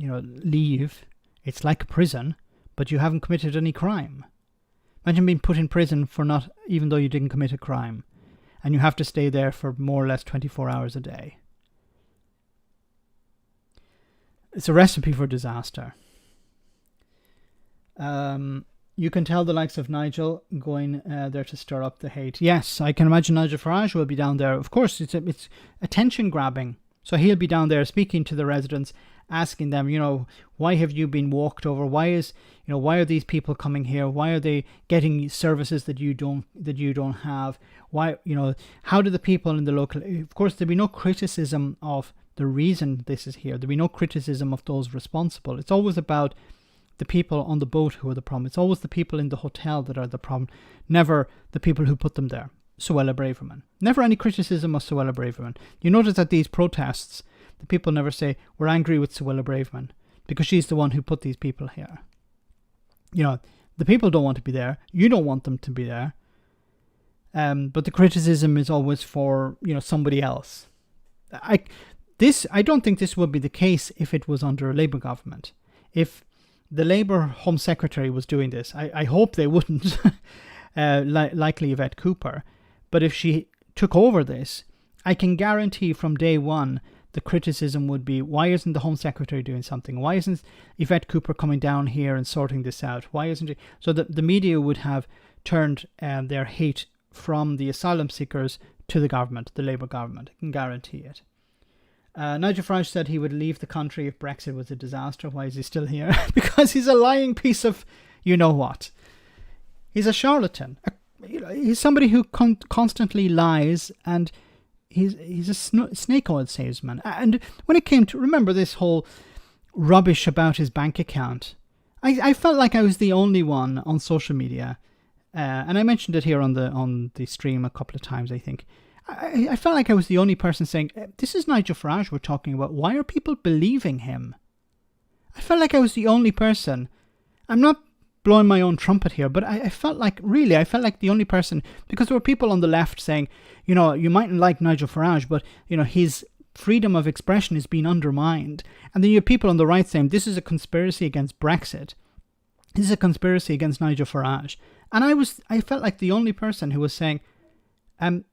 leave. It's like a prison, but you haven't committed any crime. Imagine being put in prison for not, even though you didn't commit a crime, and you have to stay there for more or less 24 hours a day. It's a recipe for disaster. You can tell the likes of Nigel going there to stir up the hate. Yes, I can imagine Nigel Farage will be down there. Of course, it's attention grabbing. So he'll be down there speaking to the residents, asking them, why have you been walked over? Why are these people coming here? Why are they getting services that you don't have? Why, how do the people in the local, of course, there'll be no criticism of the reason this is here. There'll be no criticism of those responsible. It's always about the people on the boat who are the problem. It's always the people in the hotel that are the problem, never the people who put them there. Suella Braverman. Never any criticism of Suella Braverman. You notice that these protests, the people never say, we're angry with Suella Braverman because she's the one who put these people here. You know, the people don't want to be there. You don't want them to be there. But the criticism is always for, you know, somebody else. I don't think this would be the case if it was under a Labour government. If the Labour Home Secretary was doing this, I hope they wouldn't, likely Yvette Cooper. But if she took over this, I can guarantee from day one the criticism would be, why isn't the Home Secretary doing something? Why isn't Yvette Cooper coming down here and sorting this out? Why isn't she? So the media would have turned their hate from the asylum seekers to the government, the Labour government. I can guarantee it. Nigel Farage said he would leave the country if Brexit was a disaster. Why is he still here? Because he's a lying piece of you-know-what. He's a charlatan. He's somebody who constantly lies, and he's a snake oil salesman. And when it came to, remember this whole rubbish about his bank account, I felt like I was the only one on social media, and I mentioned it here on the stream a couple of times, I think. I felt like I was the only person saying, this is Nigel Farage we're talking about. Why are people believing him? I felt like I was the only person. I'm not blowing my own trumpet here, but I felt like the only person, because there were people on the left saying, you know, you mightn't like Nigel Farage, but, you know, his freedom of expression is being undermined. And then you have people on the right saying, this is a conspiracy against Brexit. This is a conspiracy against Nigel Farage. And I felt like the only person who was saying,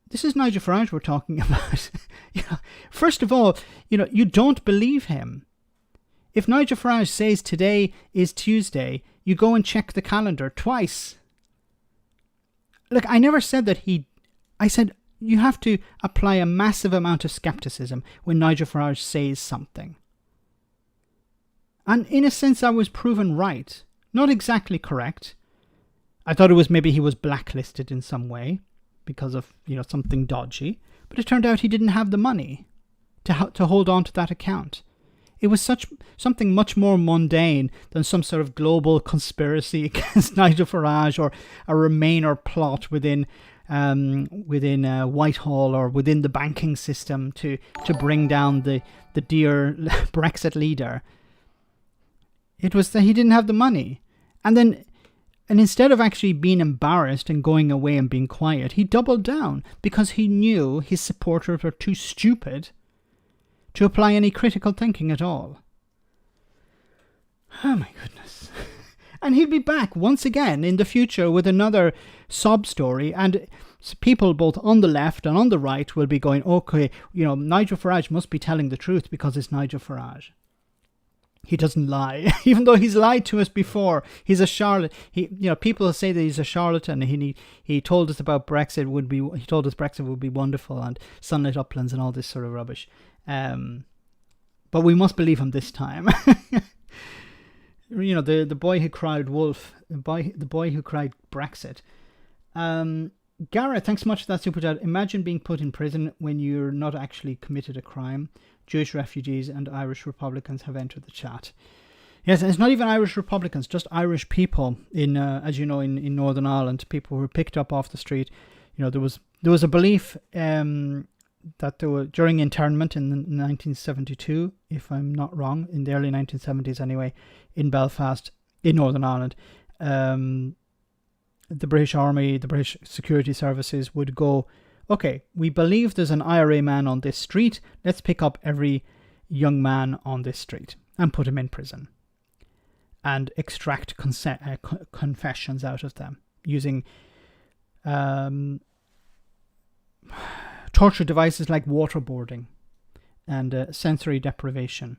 this is Nigel Farage we're talking about. You know, first of all, you know, you don't believe him. If Nigel Farage says today is Tuesday, you go and check the calendar twice. Look, I never said that I said you have to apply a massive amount of skepticism when Nigel Farage says something. And in a sense, I was proven right. Not exactly correct. I thought it was maybe he was blacklisted in some way because of, you know, something dodgy. But it turned out he didn't have the money to hold on to that account. It was something much more mundane than some sort of global conspiracy against Nigel Farage or a Remainer plot within Whitehall or within the banking system to bring down the dear Brexit leader. It was that he didn't have the money. And instead of actually being embarrassed and going away and being quiet, he doubled down because he knew his supporters were too stupid to apply any critical thinking at all. Oh my goodness. And he'll be back once again in the future with another sob story, and people both on the left and on the right will be going, okay, you know, Nigel Farage must be telling the truth because it's Nigel Farage. He doesn't lie, even though he's lied to us before. He's a charlatan. People say that he's a charlatan. He told us about Brexit he told us Brexit would be wonderful and sunlit uplands and all this sort of rubbish. But we must believe him this time. You know, the boy who cried wolf, the boy who cried Brexit. Gareth, thanks so much for that super chat. Imagine being put in prison when you're not actually committed a crime. Jewish refugees and Irish Republicans have entered the chat. Yes, and it's not even Irish Republicans, just Irish people in, as you know, in Northern Ireland, people who were picked up off the street. You know, there was a belief that there were, during internment in 1972, if I'm not wrong, in the early 1970s anyway, in Belfast, in Northern Ireland, the British Army, the British Security Services would go, okay, we believe there's an IRA man on this street, let's pick up every young man on this street and put him in prison and extract confessions out of them using torture devices like waterboarding and sensory deprivation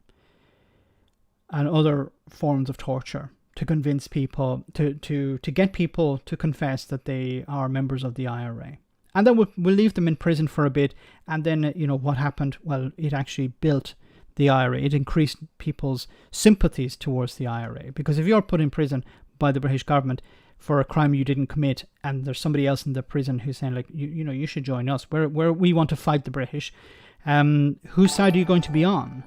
and other forms of torture to convince people, to get people to confess that they are members of the IRA. And then we'll leave them in prison for a bit. And then, you know, what happened? Well, it actually built the IRA. It increased people's sympathies towards the IRA. Because if you're put in prison by the British government for a crime you didn't commit, and there's somebody else in the prison who's saying, like, you know, you should join us. Where we want to fight the British. Whose side are you going to be on?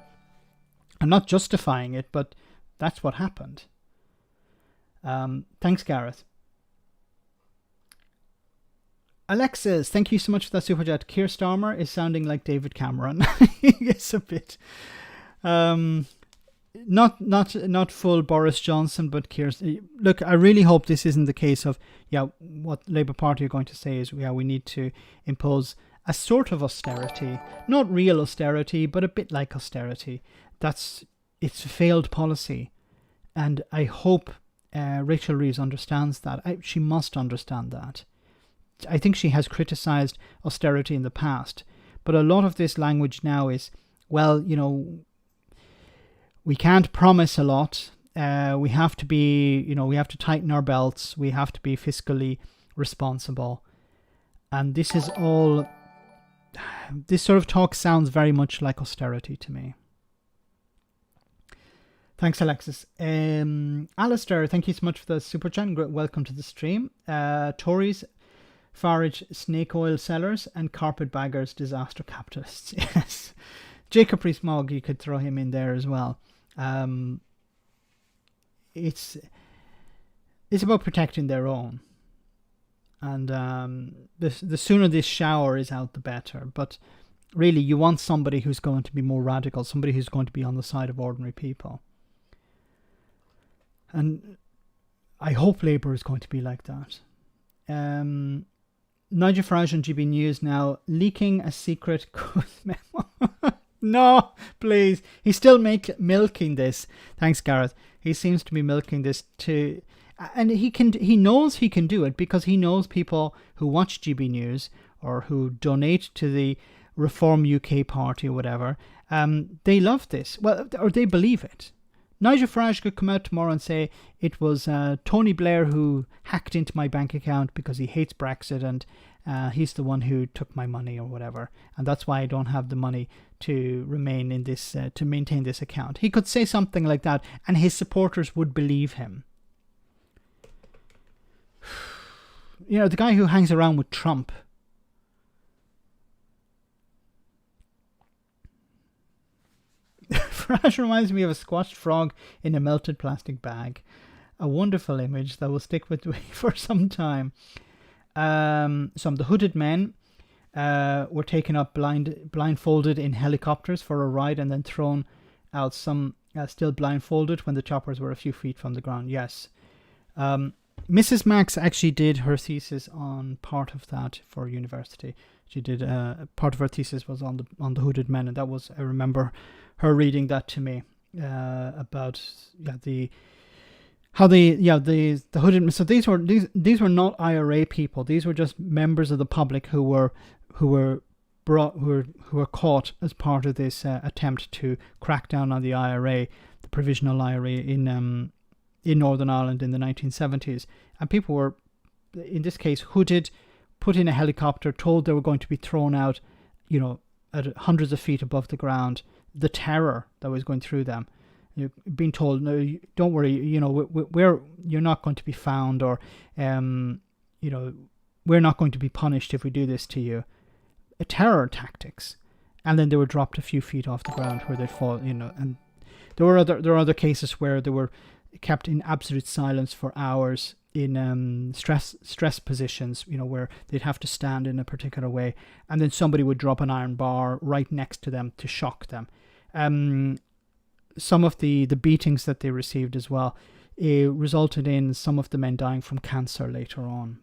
I'm not justifying it, but that's what happened. Thanks, Gareth. Alexis, thank you so much for that super chat. Keir Starmer is sounding like David Cameron. Yes, a bit. Not full Boris Johnson, but Keir's. Look, I really hope this isn't the case of, what Labour Party are going to say is, we need to impose a sort of austerity. Not real austerity, but a bit like austerity. It's a failed policy. And I hope Rachel Reeves understands that. She must understand that. I think she has criticised austerity in the past, but a lot of this language now is, we can't promise a lot. We have to be, we have to tighten our belts. We have to be fiscally responsible. And this sort of talk sounds very much like austerity to me. Thanks, Alexis. Alistair, thank you so much for the super chat. Welcome to the stream. Tories, Farage, snake oil sellers, and carpetbaggers, disaster capitalists. Yes. Jacob Rees-Mogg, you could throw him in there as well. It's about protecting their own. And the sooner this shower is out, the better. But really, you want somebody who's going to be more radical, somebody who's going to be on the side of ordinary people. And I hope Labour is going to be like that. Nigel Farage on GB News now leaking a secret memo. No, please. He's still milking this. Thanks, Gareth. He seems to be milking this too. And he knows he can do it because he knows people who watch GB News or who donate to the Reform UK party or whatever. They love this. Well, or they believe it. Nigel Farage could come out tomorrow and say it was Tony Blair who hacked into my bank account because he hates Brexit and he's the one who took my money or whatever. And that's why I don't have the money to remain in this, to maintain this account. He could say something like that and his supporters would believe him. The guy who hangs around with Trump. Farage reminds me of a squashed frog in a melted plastic bag. A wonderful image that will stick with me for some time. Some of the hooded men were taken up blindfolded in helicopters for a ride and then thrown out, some still blindfolded when the choppers were a few feet from the ground. Yes. Mrs. Max actually did her thesis on part of that for university. She did part of her thesis was on the hooded men, and that was, I remember her reading that to me about the hooded men. So these were not IRA people. These were just members of the public who were caught as part of this attempt to crack down on the IRA, the provisional IRA in Northern Ireland in the 1970s. And people were, in this case, hooded, put in a helicopter, told they were going to be thrown out, at hundreds of feet above the ground. The terror that was going through them. Being told, no, don't worry, you're not going to be found, or, we're not going to be punished if we do this to you. Terror tactics. And then they were dropped a few feet off the ground where they'd fall, and there were other cases where they were kept in absolute silence for hours in stress positions, where they'd have to stand in a particular way, and then somebody would drop an iron bar right next to them to shock them. Some of the beatings that they received as well resulted in some of the men dying from cancer later on.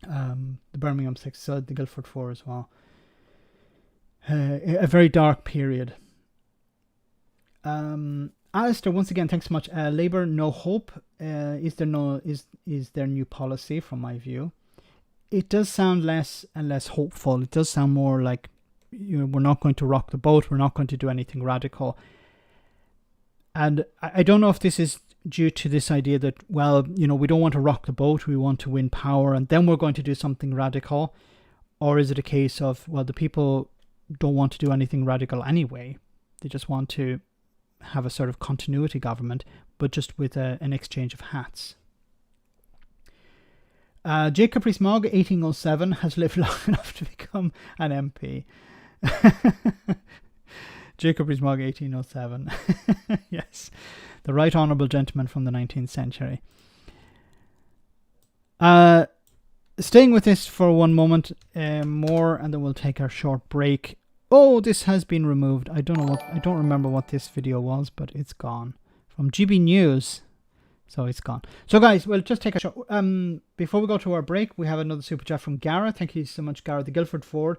The Birmingham 6, the Guildford 4 as well. A very dark period. Alistair, once again, thanks so much. Labour, no hope. Is their new policy, from my view. It does sound less and less hopeful. It does sound more like, we're not going to rock the boat. We're not going to do anything radical. And I don't know if this is due to this idea that, we don't want to rock the boat. We want to win power, and then we're going to do something radical. Or is it a case of, the people don't want to do anything radical anyway. They just want to have a sort of continuity government, but just with an exchange of hats. Jacob Rees-Mogg, 1807, has lived long enough to become an MP. Jacob Rees-Mogg, 1807. Yes, the right honourable gentleman from the 19th century. Staying with this for one moment more, and then we'll take our short break. Oh, this has been removed. I don't remember what this video was, but it's gone from GB News. So it's gone. So guys, we'll just take a short. Before we go to our break, we have another super chat from Gara. Thank you so much, Gara. The Guildford Ford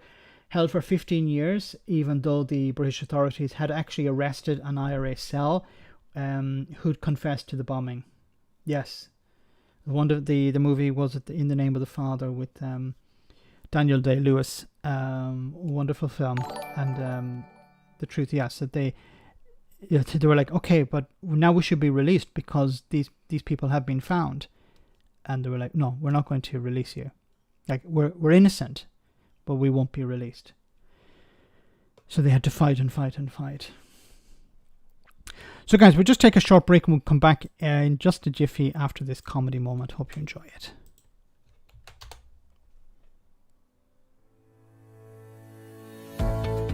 held for 15 years, even though the British authorities had actually arrested an IRA cell who'd confessed to the bombing. Yes. The movie was In the Name of the Father with Daniel Day-Lewis. Wonderful film. And the truth, yes, that they were like, okay, but now we should be released because these people have been found. And they were like, no, we're not going to release you. Like, we're innocent, but we won't be released. So they had to fight and fight and fight. So guys, we'll just take a short break and we'll come back in just a jiffy after this comedy moment. Hope you enjoy it.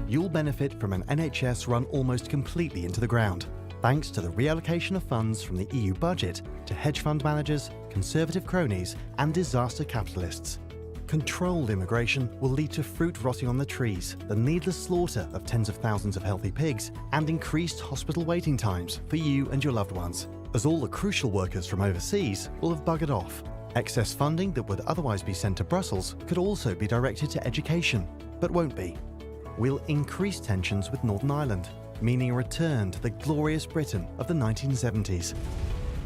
You'll benefit from an NHS run almost completely into the ground, thanks to the reallocation of funds from the EU budget to hedge fund managers, conservative cronies and disaster capitalists. Controlled immigration will lead to fruit rotting on the trees, the needless slaughter of tens of thousands of healthy pigs, and increased hospital waiting times for you and your loved ones, as all the crucial workers from overseas will have buggered off. Excess funding that would otherwise be sent to Brussels could also be directed to education, but won't be. We'll increase tensions with Northern Ireland, meaning a return to the glorious Britain of the 1970s.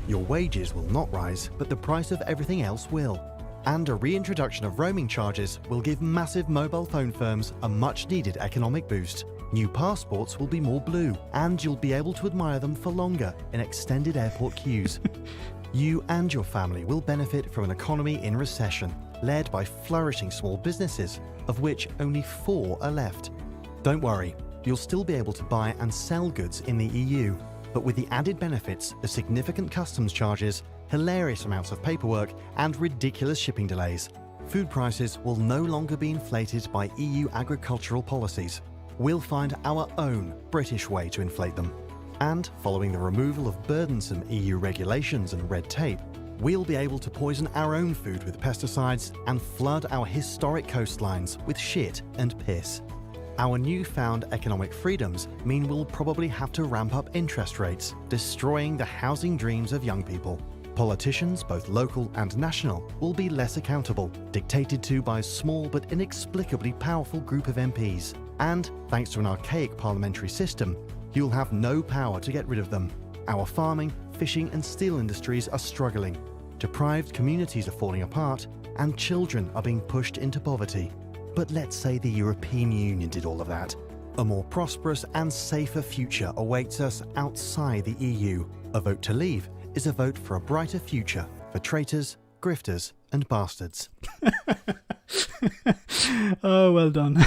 Your wages will not rise, but the price of everything else will. And a reintroduction of roaming charges will give massive mobile phone firms a much-needed economic boost. New passports will be more blue, and you'll be able to admire them for longer in extended airport queues. You and your family will benefit from an economy in recession, led by flourishing small businesses, of which only 4 are left. Don't worry, you'll still be able to buy and sell goods in the EU, but with the added benefits of significant customs charges, hilarious amounts of paperwork, and ridiculous shipping delays. Food prices will no longer be inflated by EU agricultural policies. We'll find our own British way to inflate them. And following the removal of burdensome EU regulations and red tape, we'll be able to poison our own food with pesticides and flood our historic coastlines with shit and piss. Our newfound economic freedoms mean we'll probably have to ramp up interest rates, destroying the housing dreams of young people. Politicians, both local and national, will be less accountable, dictated to by a small but inexplicably powerful group of MPs. And, thanks to an archaic parliamentary system, you'll have no power to get rid of them. Our farming, fishing and steel industries are struggling. Deprived communities are falling apart, and children are being pushed into poverty. But let's say the European Union did all of that. A more prosperous and safer future awaits us outside the EU. A vote to leave is a vote for a brighter future for traitors, grifters and bastards. Oh, well done.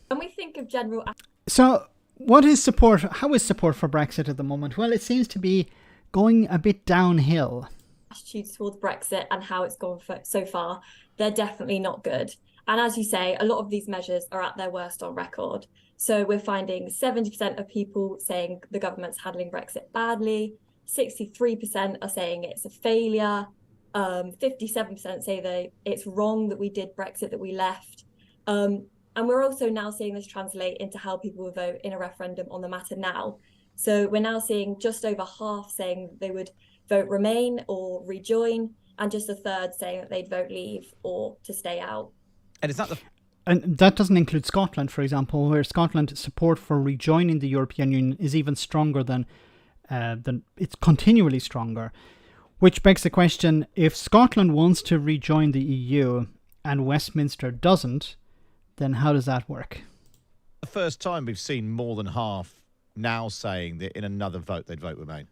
When we think of general... So, what is support? How is support for Brexit at the moment? Well, it seems to be going a bit downhill. Attitudes towards Brexit and how it's gone so far, they're definitely not good. And as you say, a lot of these measures are at their worst on record. So we're finding 70% of people saying the government's handling Brexit badly, 63% are saying it's a failure, 57% say that it's wrong that we did Brexit, that we left. And we're also now seeing this translate into how people will vote in a referendum on the matter now. So we're now seeing just over half saying they would vote Remain or rejoin, and just a third saying that they'd vote Leave or to stay out. And is that the... And that doesn't include Scotland, for example, where Scotland's support for rejoining the European Union is even stronger than it's continually stronger. Which begs the question, if Scotland wants to rejoin the EU and Westminster doesn't, then how does that work? The first time we've seen more than half now saying that in another vote they'd vote Remain.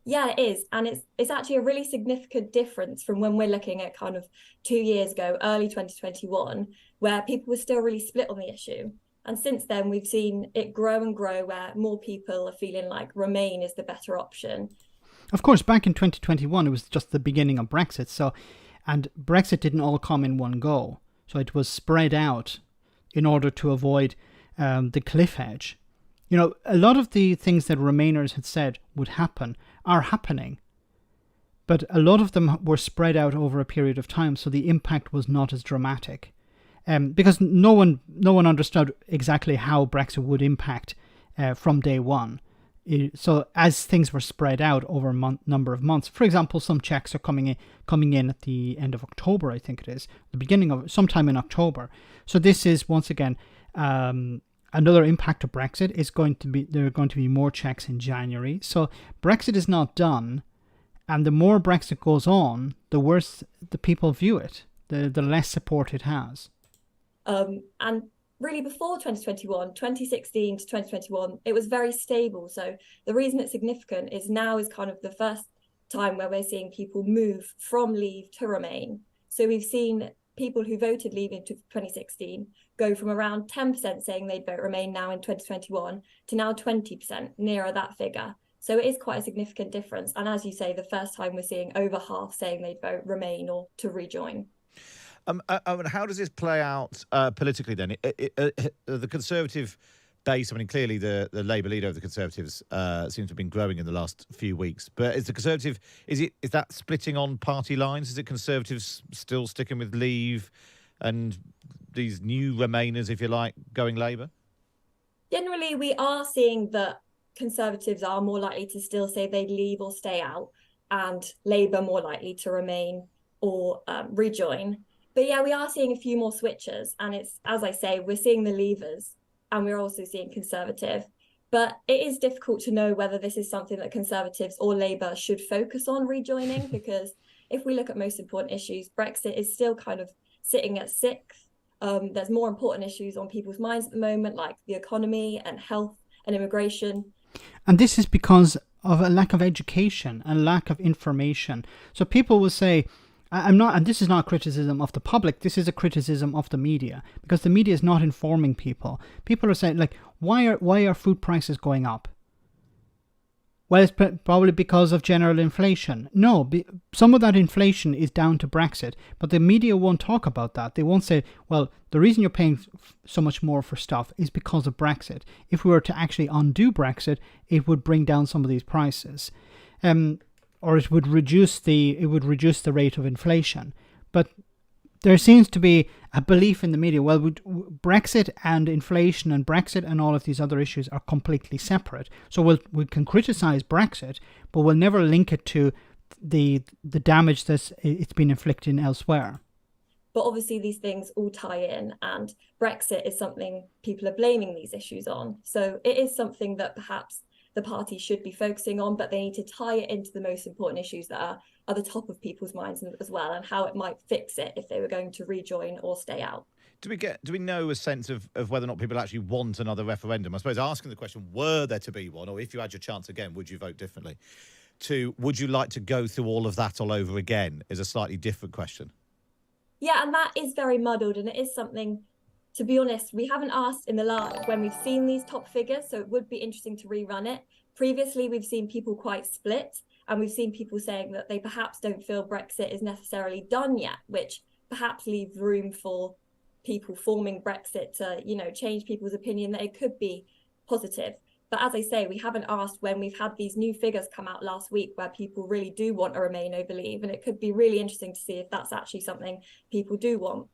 Yeah, it is. And it's actually a really significant difference from when we're looking at kind of 2 years ago, early 2021, where people were still really split on the issue. And since then, we've seen it grow and grow, where more people are feeling like Remain is the better option. Of course, back in 2021, it was just the beginning of Brexit. And Brexit didn't all come in one go. So it was spread out in order to avoid the cliff edge. You know, a lot of the things that Remainers had said would happen are happening. but a lot of them were spread out over a period of time, so the impact was not as dramatic. Because no one understood exactly how Brexit would impact from day one. So as things were spread out over a number of months, for example, some checks are coming in at the end of October, I think it is, the beginning of sometime in October. So this is once again another impact of Brexit. There are going to be more checks in January. So Brexit is not done, and the more Brexit goes on, the worse the people view it, the less support it has. And really before 2021, 2016 to 2021, it was very stable. So the reason it's significant is now is kind of the first time where we're seeing people move from leave to remain. So we've seen people who voted leave in 2016 go from around 10% saying they'd vote remain now in 2021 to now 20%, nearer that figure. So it is quite a significant difference. And as you say, the first time we're seeing over half saying they'd vote remain or to rejoin. How does this play out politically then? The Conservative base, I mean, clearly the Labour leader of the Conservatives seems to have been growing in the last few weeks. But is the Conservative, is that splitting on party lines? Is it Conservatives still sticking with Leave and these new Remainers, if you like, going Labour? Generally, we are seeing that Conservatives are more likely to still say they'd leave or stay out, and Labour more likely to remain or rejoin. But yeah, we are seeing a few more switches, and it's, as I say, we're seeing the Leavers and we're also seeing Conservative. But it is difficult to know whether this is something that Conservatives or Labour should focus on rejoining, because if we look at most important issues, Brexit is still kind of sitting at sixth. There's more important issues on people's minds at the moment, like the economy and health and immigration. And this is because of a lack of education and lack of information. So people will say, and this is not a criticism of the public, this is a criticism of the media, because the media is not informing people. People are saying, like, why are food prices going up? Well, it's probably because of general inflation. No, some of that inflation is down to Brexit, but the media won't talk about that. They won't say, well, the reason you're paying so much more for stuff is because of Brexit. If we were to actually undo Brexit, it would bring down some of these prices. Or it would reduce the rate of inflation. But there seems to be a belief in the media, well, Brexit and inflation and Brexit and all of these other issues are completely separate. So we can criticize Brexit, but we'll never link it to the damage that it's been inflicted elsewhere. But obviously these things all tie in, and Brexit is something people are blaming these issues on. So it is something that perhaps the party should be focusing on, but they need to tie it into the most important issues that are the top of people's minds as well, and how it might fix it if they were going to rejoin or stay out. Do we know a sense of whether or not people actually want another referendum? I suppose asking the question, were there to be one, or if you had your chance again, would you vote differently? To would you like to go through all of that all over again is a slightly different question. Yeah, and that is very muddled, and it is something, to be honest, we haven't asked in the last when we've seen these top figures, so it would be interesting to rerun it. Previously, we've seen people quite split, and we've seen people saying that they perhaps don't feel Brexit is necessarily done yet, which perhaps leaves room for people forming Brexit to, change people's opinion that it could be positive. But as I say, we haven't asked when we've had these new figures come out last week where people really do want to remain over leave, and it could be really interesting to see if that's actually something people do want.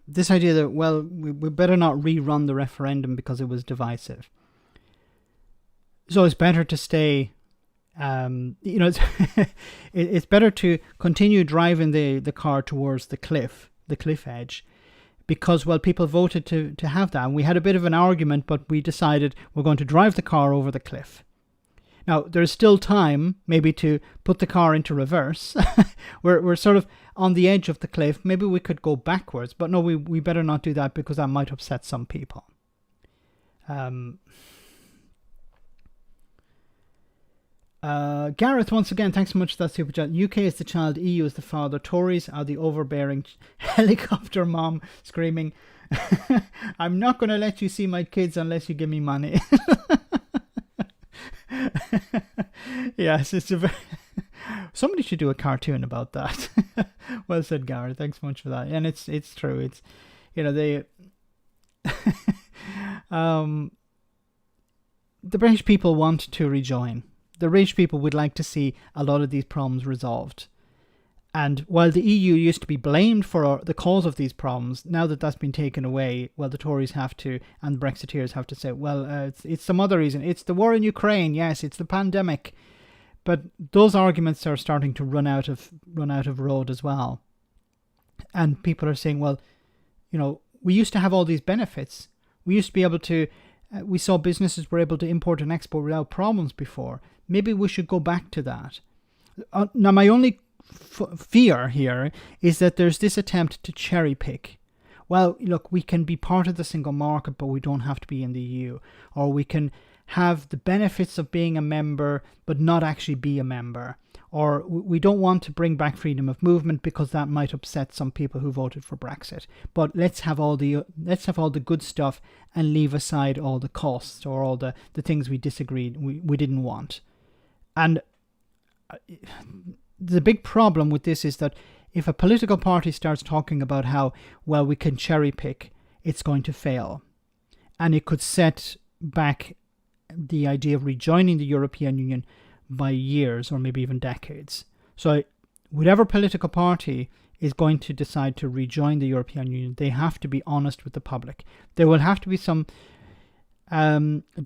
This idea that, well, we better not rerun the referendum because it was divisive. So it's better to stay, it's better to continue driving the car towards the cliff edge, because, well, people voted to have that. And we had a bit of an argument, but we decided we're going to drive the car over the cliff. Now, there's still time maybe to put the car into reverse. We're sort of on the edge of the cliff. Maybe we could go backwards, but no, we better not do that because that might upset some people. Gareth, once again, thanks so much for that super chat. UK is the child, EU is the father. Tories are the overbearing helicopter mom screaming, I'm not going to let you see my kids unless you give me money. Yes, it's somebody should do a cartoon about that. Well said, Gareth. Thanks so much for that. And it's true. It's they the British people want to rejoin. The rich people would like to see a lot of these problems resolved. And while the EU used to be blamed for the cause of these problems, now that that's been taken away, well, the Tories have to, and the Brexiteers have to say, well, it's some other reason. It's the war in Ukraine. Yes, it's the pandemic. But those arguments are starting to run out of road as well. And people are saying, well, you know, we used to have all these benefits. We used to be able to, we saw businesses were able to import and export without problems before. Maybe we should go back to that. Now, my only fear here is that there's this attempt to cherry pick. Well, look, we can be part of the single market, but we don't have to be in the EU. Or we can have the benefits of being a member, but not actually be a member. Or we don't want to bring back freedom of movement because that might upset some people who voted for Brexit. But let's have all the good stuff and leave aside all the costs or all the things we disagreed, we didn't want. And the big problem with this is that if a political party starts talking about how, well, we can cherry pick, it's going to fail. And it could set back the idea of rejoining the European Union by years or maybe even decades. So whatever political party is going to decide to rejoin the European Union, they have to be honest with the public. There will have to be some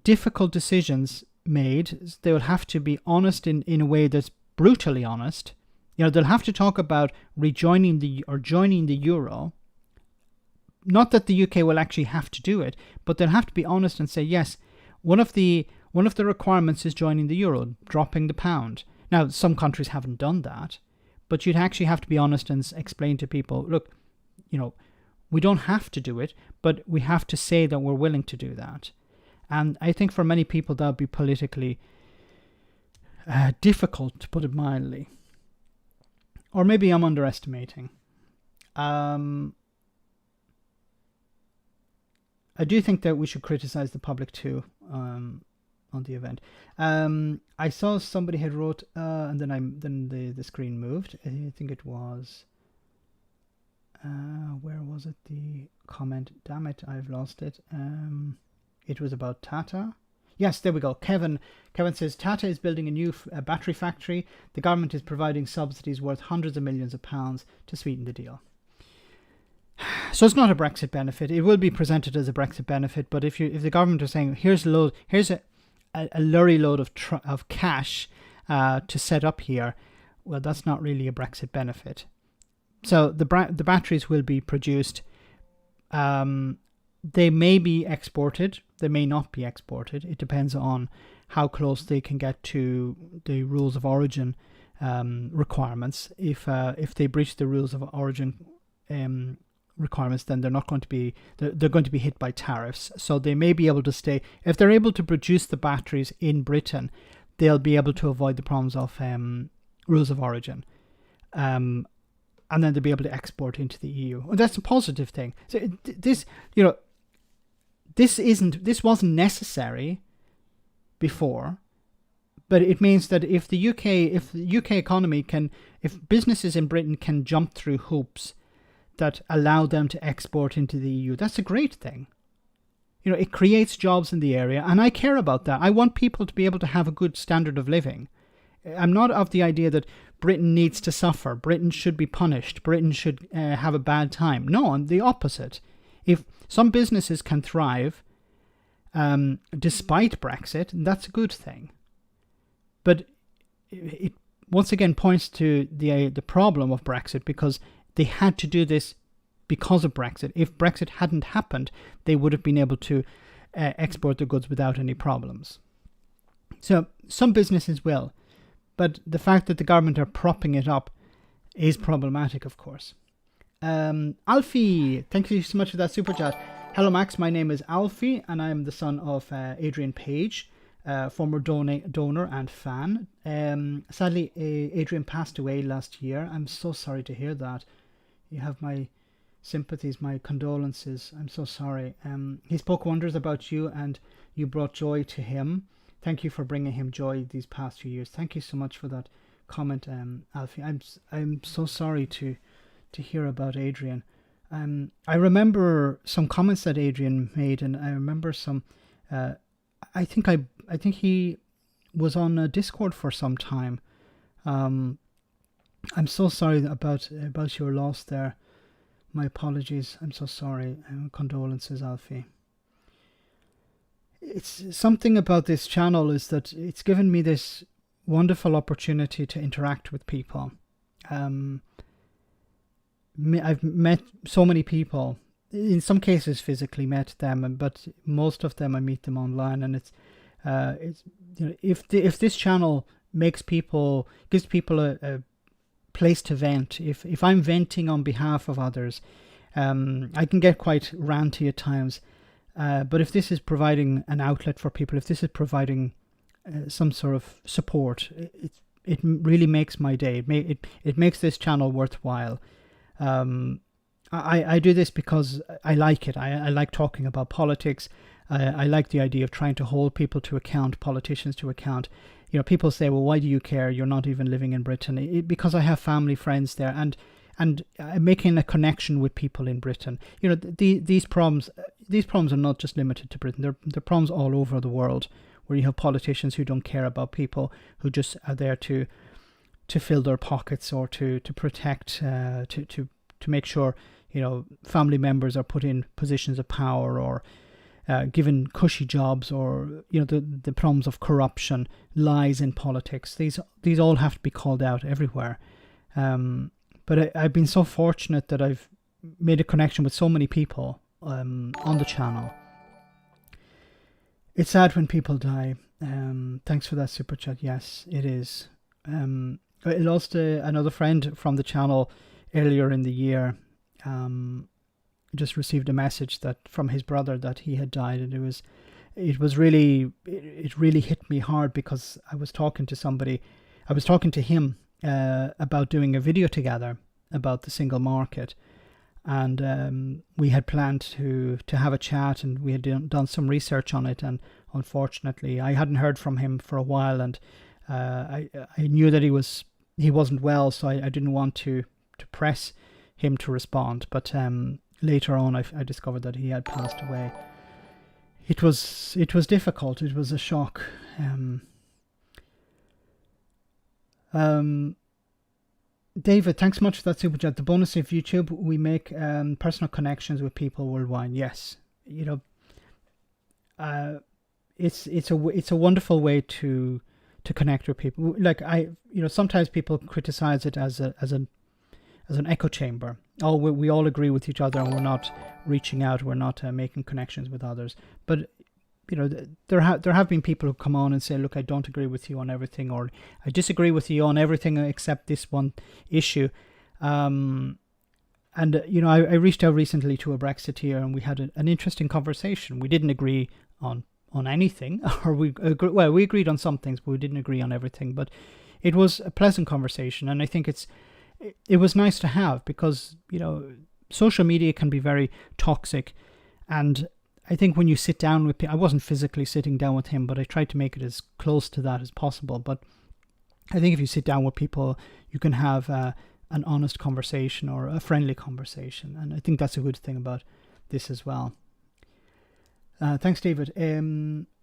difficult decisions made. They will have to be honest in a way that's brutally honest. You know, they'll have to talk about joining the euro. Not that the UK will actually have to do it, but they'll have to be honest and say, yes, one of the requirements is joining the euro, dropping the pound. Now, some countries haven't done that, but you'd actually have to be honest and explain to people, look, you know, we don't have to do it, but we have to say that we're willing to do that. And I think for many people that would be politically difficult, to put it mildly. Or maybe I'm underestimating. I do think that we should criticize the public too on the event. I saw somebody had wrote, and then the screen moved. I think it was, where was it? The comment. Damn it, I've lost it. It was about Tata. Yes, there we go. Kevin says Tata is building a new battery factory. The government is providing subsidies worth hundreds of millions of pounds to sweeten the deal. So it's not a Brexit benefit. It will be presented as a Brexit benefit, but if the government are saying here's a lorry load of cash to set up here, well, that's not really a Brexit benefit. So the batteries will be produced. They may be exported. They may not be exported. It depends on how close they can get to the rules of origin requirements. If they breach the rules of origin requirements, then they're not going to be. They're going to be hit by tariffs. So they may be able to stay. If they're able to produce the batteries in Britain, they'll be able to avoid the problems of rules of origin. And then they'll be able to export into the EU. And that's a positive thing. So this wasn't necessary before, but it means that if the UK economy if businesses in Britain can jump through hoops that allow them to export into the EU, that's a great thing. You know, it creates jobs in the area, and I care about that. I want people to be able to have a good standard of living. I'm not of the idea that Britain needs to suffer. Britain should be punished. Britain should have a bad time. No, I'm the opposite. If some businesses can thrive despite Brexit, that's a good thing. But it once again points to the problem of Brexit, because they had to do this because of Brexit. If Brexit hadn't happened, they would have been able to export their goods without any problems. So some businesses will, but the fact that the government are propping it up is problematic, of course. Alfie, thank you so much for that super chat. Hello Max, my name is Alfie and I am the son of Adrian Page, former donor and fan. Sadly, Adrian passed away last year. I'm so sorry to hear that. You have my sympathies, my condolences. I'm so sorry. He spoke wonders about you and you brought joy to him. Thank you for bringing him joy these past few years. Thank you so much for that comment, Alfie. I'm so sorry to hear about Adrian. I remember some comments that Adrian made, and I remember some. I think he was on Discord for some time. I'm so sorry about your loss there. My apologies. I'm so sorry. Condolences, Alfie. It's something about this channel is that it's given me this wonderful opportunity to interact with people. I've met so many people. In some cases, physically met them, but most of them I meet them online. And it's if this channel gives people a place to vent. If I'm venting on behalf of others, I can get quite ranty at times. But if this is providing an outlet for people, if this is providing some sort of support, it really makes my day. It makes this channel worthwhile. I do this because I like it. I like talking about politics. I like the idea of trying to hold people to account, politicians to account. People say, well, why do you care? You're not even living in Britain. Because I have family, friends there, and making a connection with people in Britain. These problems are not just limited to Britain. They're problems all over the world, where you have politicians who don't care about people, who just are there to fill their pockets or to protect, to make sure family members are put in positions of power, or given cushy jobs, or the problems of corruption, lies in politics. These all have to be called out everywhere. But I've been so fortunate that I've made a connection with so many people on the channel. It's sad when people die. Thanks for that super chat. Yes, it is. I lost another friend from the channel earlier in the year. Just received a message from his brother that he had died, and it really hit me hard, because I was talking to him about doing a video together about the single market, and we had planned to have a chat, and we had done some research on it, and unfortunately I hadn't heard from him for a while, and I knew that he wasn't well, so I didn't want to press him to respond, but later on I discovered that he had passed away. It was difficult. It was a shock. David, thanks much for that super chat. The bonus of YouTube, we make personal connections with people worldwide. Yes, it's a wonderful way to connect with people. Like sometimes people criticize it as an echo chamber. Oh, we all agree with each other, and we're not reaching out. We're not making connections with others. But there have been people who come on and say, look, I don't agree with you on everything, or I disagree with you on everything except this one issue. And I reached out recently to a Brexiteer, and we had an interesting conversation. We didn't agree on anything, or we agreed on some things, but we didn't agree on everything. But it was a pleasant conversation, and I think it was nice to have, because social media can be very toxic, and I think when you sit down with people, I wasn't physically sitting down with him, but I tried to make it as close to that as possible. But I think if you sit down with people, you can have an honest conversation, or a friendly conversation, and I think that's a good thing about this as well. Thanks, David.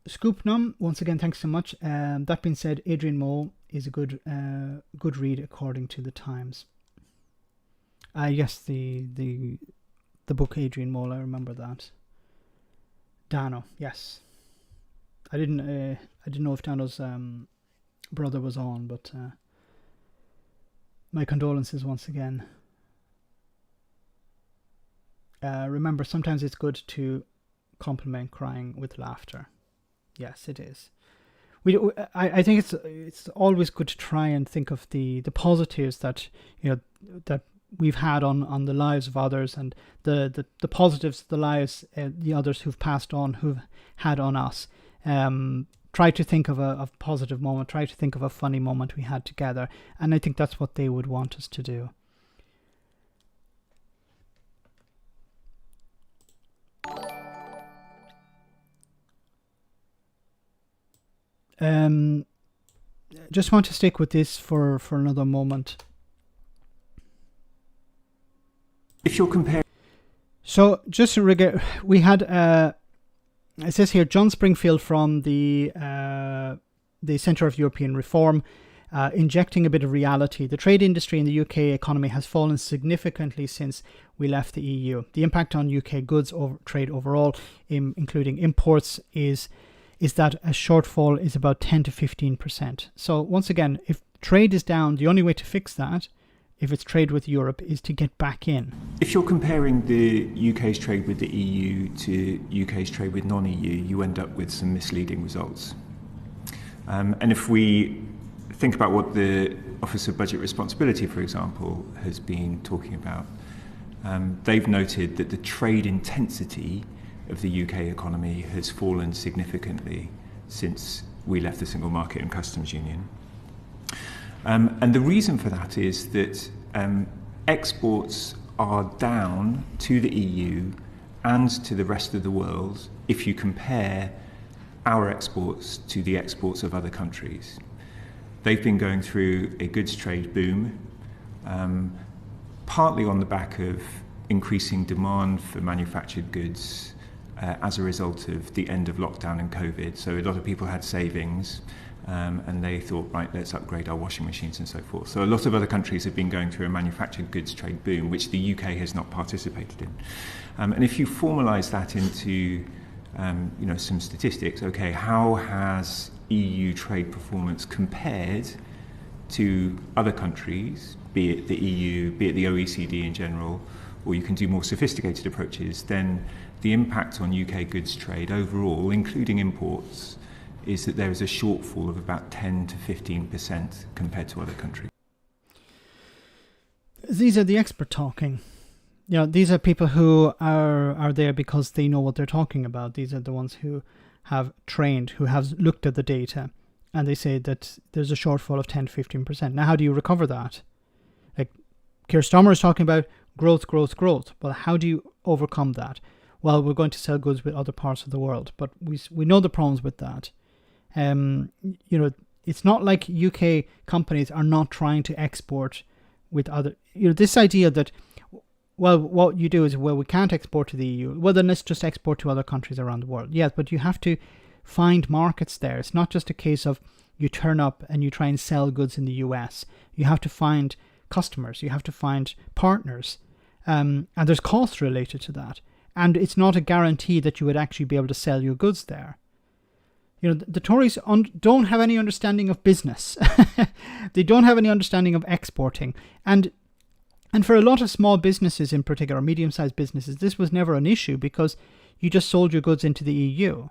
Scoop Num, once again, thanks so much. That being said, Adrian Mole is a good read according to the Times. Yes, the book Adrian Mole, I remember that. Dano, yes. I didn't know if Dano's brother was on, but my condolences once again. Remember, sometimes it's good to complement crying with laughter. Yes, it is. I think it's always good to try and think of the positives that that we've had on the lives of others, and the positives of the lives the others who've passed on, who've had on us. Try to think of a positive moment. Try to think of a funny moment we had together, and I think that's what they would want us to do. Just want to stick with this for another moment. If you're comparing, so just we had it says here John Springfield from the the Centre of European Reform, injecting a bit of reality. The trade industry in the UK economy has fallen significantly since we left the EU. The impact on UK goods trade overall, including imports, is that a shortfall is about 10 to 15%. So once again, if trade is down, the only way to fix that, if it's trade with Europe, is to get back in. If you're comparing the UK's trade with the EU to UK's trade with non-EU, you end up with some misleading results. And if we think about what the Office of Budget Responsibility, for example, has been talking about, they've noted that the trade intensity of the UK economy has fallen significantly since we left the Single Market and Customs Union. And the reason for that is that exports are down to the EU and to the rest of the world if you compare our exports to the exports of other countries. They've been going through a goods trade boom, partly on the back of increasing demand for manufactured goods as a result of the end of lockdown and COVID. So a lot of people had savings. And they thought, right, let's upgrade our washing machines and so forth. So a lot of other countries have been going through a manufactured goods trade boom, which the UK has not participated in. And if you formalise that into, some statistics, okay, how has EU trade performance compared to other countries, be it the EU, be it the OECD in general, or you can do more sophisticated approaches, then the impact on UK goods trade overall, including imports, is that there is a shortfall of about 10 to 15% compared to other countries. These are the expert talking. These are people who are there because they know what they're talking about. These are the ones who have trained, who have looked at the data, and they say that there's a shortfall of 10 to 15%. Now, how do you recover that? Like Keir Starmer is talking about growth. Well, how do you overcome that? Well, we're going to sell goods with other parts of the world, but we know the problems with that. It's not like UK companies are not trying to export with other, this idea that, well, what you do is, well, we can't export to the EU. Well, then let's just export to other countries around the world. Yes, but you have to find markets there. It's not just a case of you turn up and you try and sell goods in the US. You have to find customers. You have to find partners. And there's costs related to that. And it's not a guarantee that you would actually be able to sell your goods there. The Tories don't have any understanding of business. They don't have any understanding of exporting. And for a lot of small businesses in particular, medium-sized businesses, this was never an issue because you just sold your goods into the EU.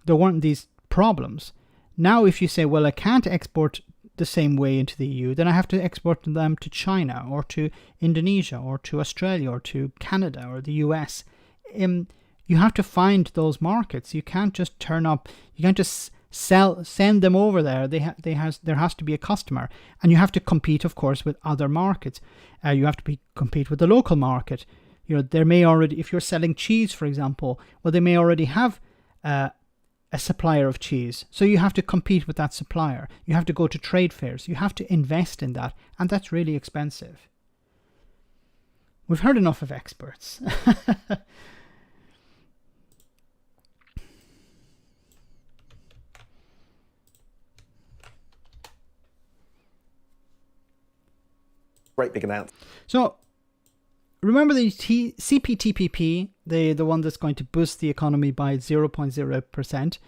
There weren't these problems. Now, if you say, well, I can't export the same way into the EU, then I have to export them to China or to Indonesia or to Australia or to Canada or the US. You have to find those markets. You can't just turn up. You can't just send them over there. There has to be a customer, and you have to compete, of course, with other markets. You have to compete with the local market. There may already, if you're selling cheese, for example, well, they may already have a supplier of cheese. So you have to compete with that supplier. You have to go to trade fairs. You have to invest in that, and that's really expensive. We've heard enough of experts. Great big announcement. So, remember the CPTPP, the one that's going to boost the economy by 0.0%.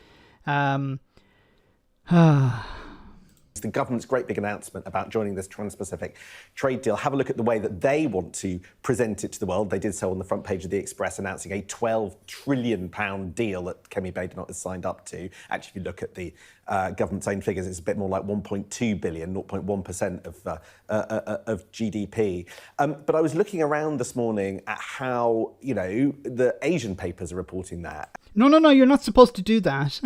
The government's great big announcement about joining this Trans-Pacific trade deal. Have a look at the way that they want to present it to the world. They did so on the front page of the Express, announcing a £12 trillion deal that Kemi Badenoch has signed up to. Actually, if you look at the government's own figures, it's a bit more like 1.2 billion, 0.1% of GDP. But I was looking around this morning at how, the Asian papers are reporting that. No, you're not supposed to do that.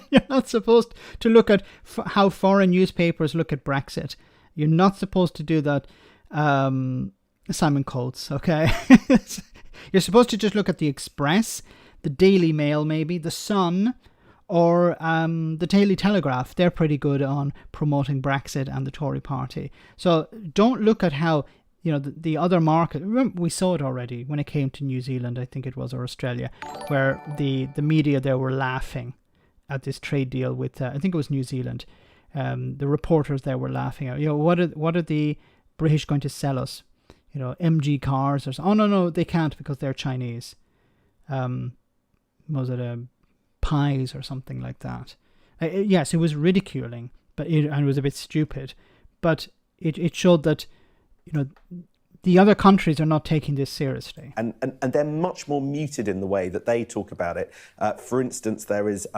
You're not supposed to look at how foreign newspapers look at Brexit. You're not supposed to do that, Simon Coates, okay? You're supposed to just look at the Express, the Daily Mail maybe, the Sun, or the Daily Telegraph. They're pretty good on promoting Brexit and the Tory party. So don't look at how, the other market. Remember, we saw it already when it came to New Zealand, I think it was, or Australia, where the media there were laughing at this trade deal with, I think it was New Zealand. The reporters there were laughing at, what are the British going to sell us? MG cars or something. Oh, no, they can't because they're Chinese. Was it pies or something like that? Yes, it was ridiculing, but it was a bit stupid. But it showed that, the other countries are not taking this seriously. And they're much more muted in the way that they talk about it. For instance, there is...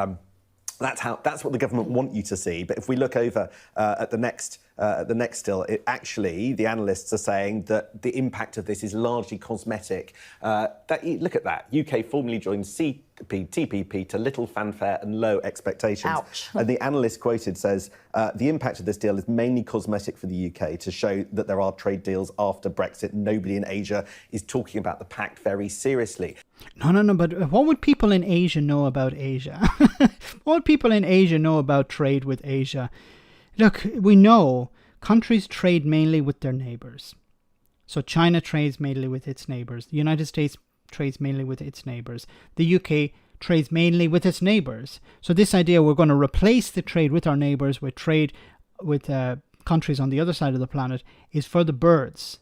That's what the government want you to see. But if we look over at the next still, the analysts are saying that the impact of this is largely cosmetic. Look at that. UK formally joined CPTPP to little fanfare and low expectations. Ouch. And the analyst quoted says, the impact of this deal is mainly cosmetic for the UK to show that there are trade deals after Brexit. Nobody in Asia is talking about the pact very seriously. No, but what would people in Asia know about Asia? What would people in Asia know about trade with Asia? Look, we know countries trade mainly with their neighbours. So China trades mainly with its neighbours. The United States trades mainly with its neighbours. The UK trades mainly with its neighbours. So this idea we're going to replace the trade with our neighbours with trade with countries on the other side of the planet is for the birds.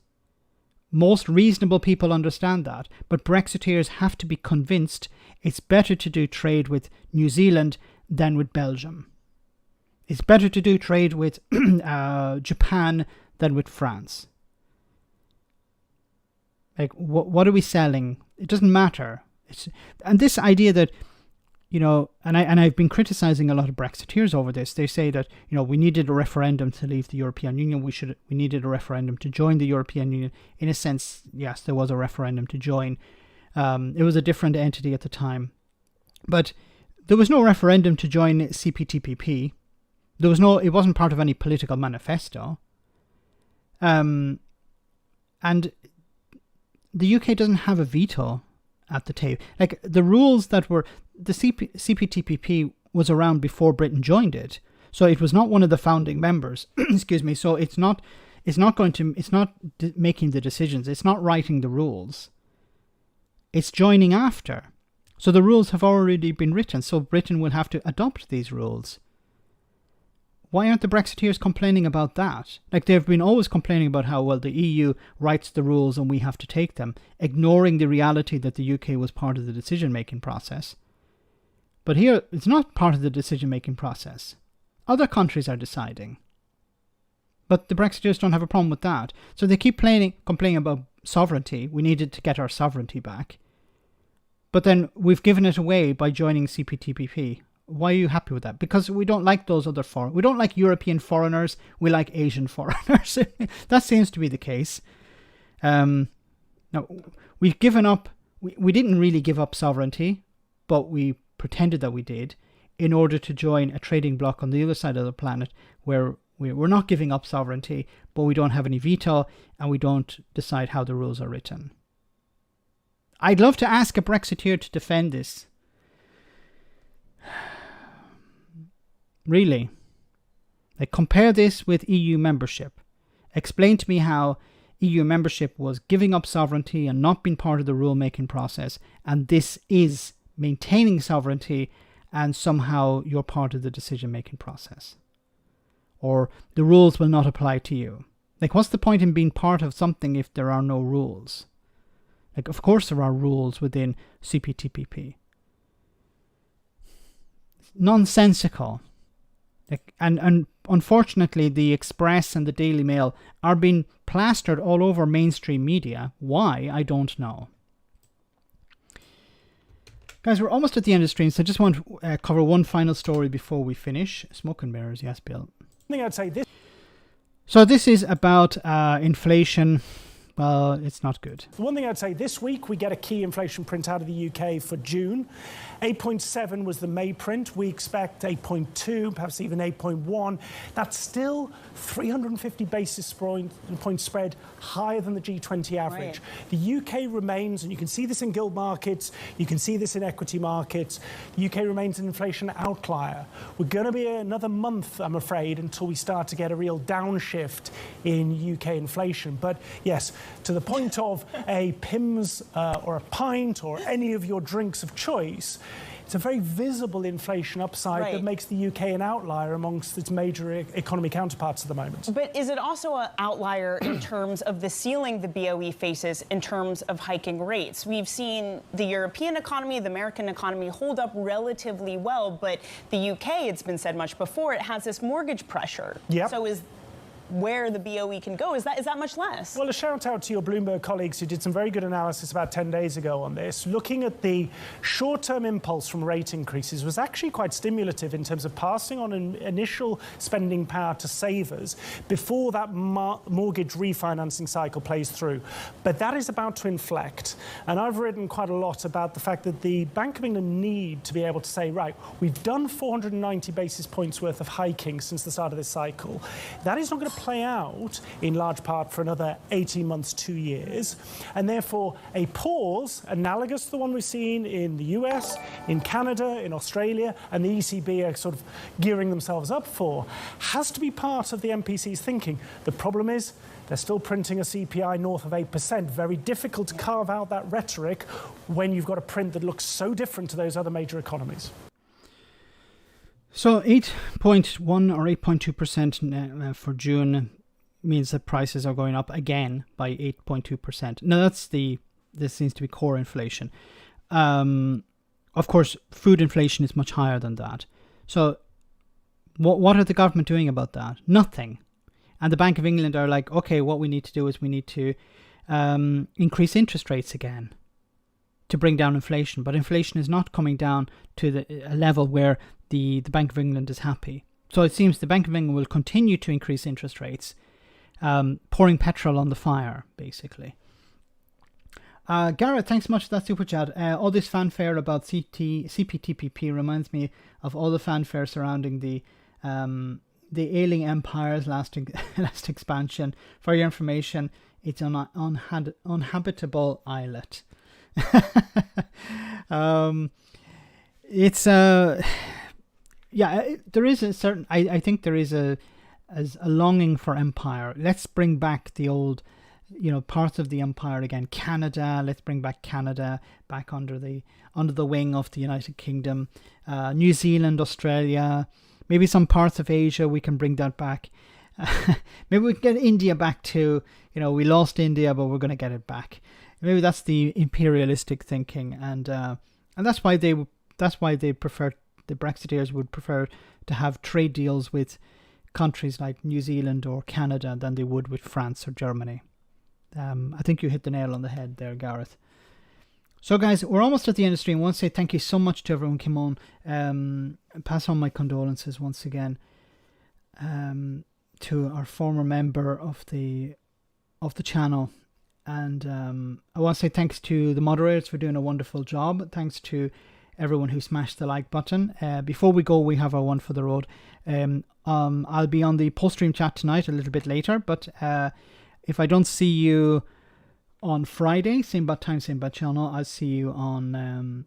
Most reasonable people understand that, but Brexiteers have to be convinced it's better to do trade with New Zealand than with Belgium. It's better to do trade with Japan than with France. Like, what are we selling? It doesn't matter. And this idea that, and I've been criticizing a lot of Brexiteers over this. They say that, we needed a referendum to leave the European Union. We needed a referendum to join the European Union. In a sense, yes, there was a referendum to join. It was a different entity at the time. But there was no referendum to join CPTPP. It wasn't part of any political manifesto. And the UK doesn't have a veto at the table. Like, the rules that were... The CPTPP was around before Britain joined it. So it was not one of the founding members. Excuse me. So it's not making the decisions. It's not writing the rules. It's joining after. So the rules have already been written. So Britain will have to adopt these rules. Why aren't the Brexiteers complaining about that? Like, they've been always complaining about how, well, the EU writes the rules and we have to take them, ignoring the reality that the UK was part of the decision-making process. But here, it's not part of the decision-making process. Other countries are deciding. But the Brexiteers don't have a problem with that. So they keep complaining about sovereignty. We needed to get our sovereignty back. But then we've given it away by joining CPTPP. Why are you happy with that? Because we don't like those other foreigners. We don't like European foreigners. We like Asian foreigners. That seems to be the case. Now, we've given up... We didn't really give up sovereignty, but we pretended that we did in order to join a trading bloc on the other side of the planet where we're not giving up sovereignty, but we don't have any veto and we don't decide how the rules are written. I'd love to ask a Brexiteer to defend this. Really. Like, compare this with EU membership. Explain to me how EU membership was giving up sovereignty and not being part of the rule-making process, and this is maintaining sovereignty and somehow you're part of the decision-making process. Or the rules will not apply to you. Like, what's the point in being part of something if there are no rules? Like, of course there are rules within CPTPP. Nonsensical. Like, and unfortunately, the Express and the Daily Mail are being plastered all over mainstream media. Why? I don't know. Guys, we're almost at the end of the stream, so I just want to cover one final story before we finish. Smoke and mirrors, yes, Bill. I think I'd say this. So this is about inflation. Well, it's not good. The one thing I'd say, this week we get a key inflation print out of the UK for June. 8.7 was the May print. We expect 8.2, perhaps even 8.1. That's still 350 basis point spread higher than the G20 average. Right. The UK remains, and you can see this in gilt markets, you can see this in equity markets, the UK remains an inflation outlier. We're going to be another month, I'm afraid, until we start to get a real downshift in UK inflation. But yes, to the point of a Pimm's or a pint or any of your drinks of choice, It's a very visible inflation upside that makes the UK an outlier amongst its major economy counterparts at the moment. But is it also an outlier in terms of the ceiling the BOE faces in terms of hiking rates? We've seen the European economy, the American economy hold up relatively well, but the UK, it's been said much before, it has this mortgage pressure. Yep. So is where the BOE can go, is that much less? Well, a shout out to your Bloomberg colleagues who did some very good analysis about 10 days ago on this. Looking at the short-term impulse from rate increases was actually quite stimulative in terms of passing on an initial spending power to savers before that mortgage refinancing cycle plays through. But that is about to inflect. And I've written quite a lot about the fact that the Bank of England need to be able to say, right, we've done 490 basis points worth of hiking since the start of this cycle. That is not going to play out in large part for another 18 months, 2 years. And therefore, a pause, analogous to the one we've seen in the US, in Canada, in Australia, and the ECB are sort of gearing themselves up for, has to be part of the MPC's thinking. The problem is, they're still printing a CPI north of 8%. Very difficult to carve out that rhetoric when you've got a print that looks so different to those other major economies. So 8.1 or 8.2% for June means that prices are going up again by 8.2%. Now this seems to be core inflation. Of course, food inflation is much higher than that. So what are the government doing about that? Nothing. And the Bank of England are like, okay, what we need to do is we need to increase interest rates again to bring down inflation. But inflation is not coming down to a level where the Bank of England is happy. So it seems the Bank of England will continue to increase interest rates, pouring petrol on the fire, basically. Gareth, thanks so much for that super chat. All this fanfare about CPTPP reminds me of all the fanfare surrounding the ailing empire's last expansion. For your information, it's an uninhabitable islet. There is a certain. I think there is a longing for empire. Let's bring back the old, parts of the empire again. Canada. Let's bring back Canada back under the wing of the United Kingdom. New Zealand, Australia, maybe some parts of Asia. We can bring that back. Maybe we can get India back too. We lost India, but we're going to get it back. Maybe that's the imperialistic thinking, and that's why they prefer. The Brexiteers would prefer to have trade deals with countries like New Zealand or Canada than they would with France or Germany. I think you hit the nail on the head there, Gareth. So, guys, we're almost at the end of the stream. I want to say thank you so much to everyone who came on. Pass on my condolences once again to our former member of the channel. And I want to say thanks to the moderators for doing a wonderful job. Thanks to everyone who smashed the like button. Before we go, we have our one for the road. I'll be on the post-stream chat tonight a little bit later, but if I don't see you on Friday, same bad time, same bad channel, I'll see you on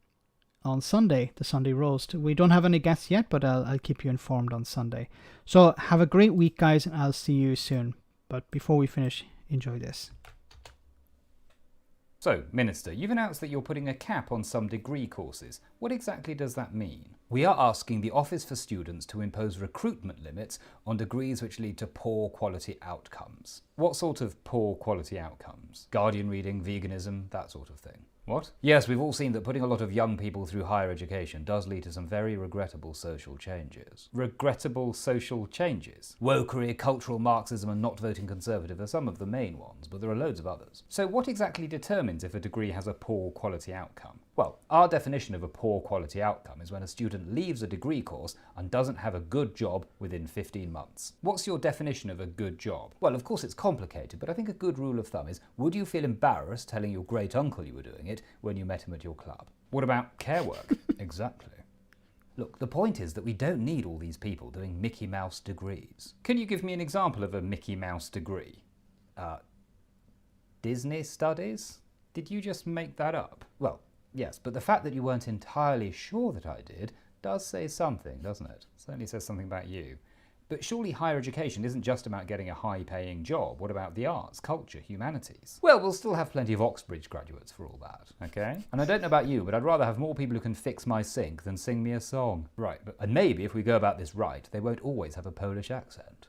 Sunday, the Sunday roast. We don't have any guests yet, but I'll keep you informed on Sunday. So have a great week, guys, and I'll see you soon. But before we finish, enjoy this. So, Minister, you've announced that you're putting a cap on some degree courses. What exactly does that mean? We are asking the Office for Students to impose recruitment limits on degrees which lead to poor quality outcomes. What sort of poor quality outcomes? Guardian reading, veganism, that sort of thing. What? Yes, we've all seen that putting a lot of young people through higher education does lead to some very regrettable social changes. Regrettable social changes? Wokery, cultural Marxism and not voting Conservative are some of the main ones, but there are loads of others. So what exactly determines if a degree has a poor quality outcome? Well, our definition of a poor quality outcome is when a student leaves a degree course and doesn't have a good job within 15 months. What's your definition of a good job? Well, of course it's complicated, but I think a good rule of thumb is, would you feel embarrassed telling your great uncle you were doing it when you met him at your club? What about care work? Exactly. Look, the point is that we don't need all these people doing Mickey Mouse degrees. Can you give me an example of a Mickey Mouse degree? Disney studies? Did you just make that up? Well, yes, but the fact that you weren't entirely sure that I did does say something, doesn't it? Certainly says something about you. But surely higher education isn't just about getting a high-paying job. What about the arts, culture, humanities? Well, we'll still have plenty of Oxbridge graduates for all that, okay? And I don't know about you, but I'd rather have more people who can fix my sink than sing me a song. Right, and maybe if we go about this right, they won't always have a Polish accent.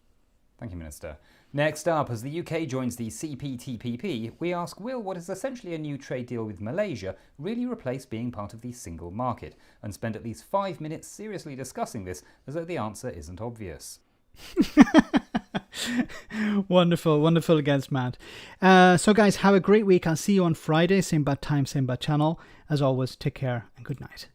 Thank you, Minister. Next up, as the UK joins the CPTPP, we ask, will what is essentially a new trade deal with Malaysia really replace being part of the single market? And spend at least 5 minutes seriously discussing this, as though the answer isn't obvious. Wonderful against Matt. So guys, have a great week. I'll see you on Friday, same bad time, same bad channel. As always, take care and good night.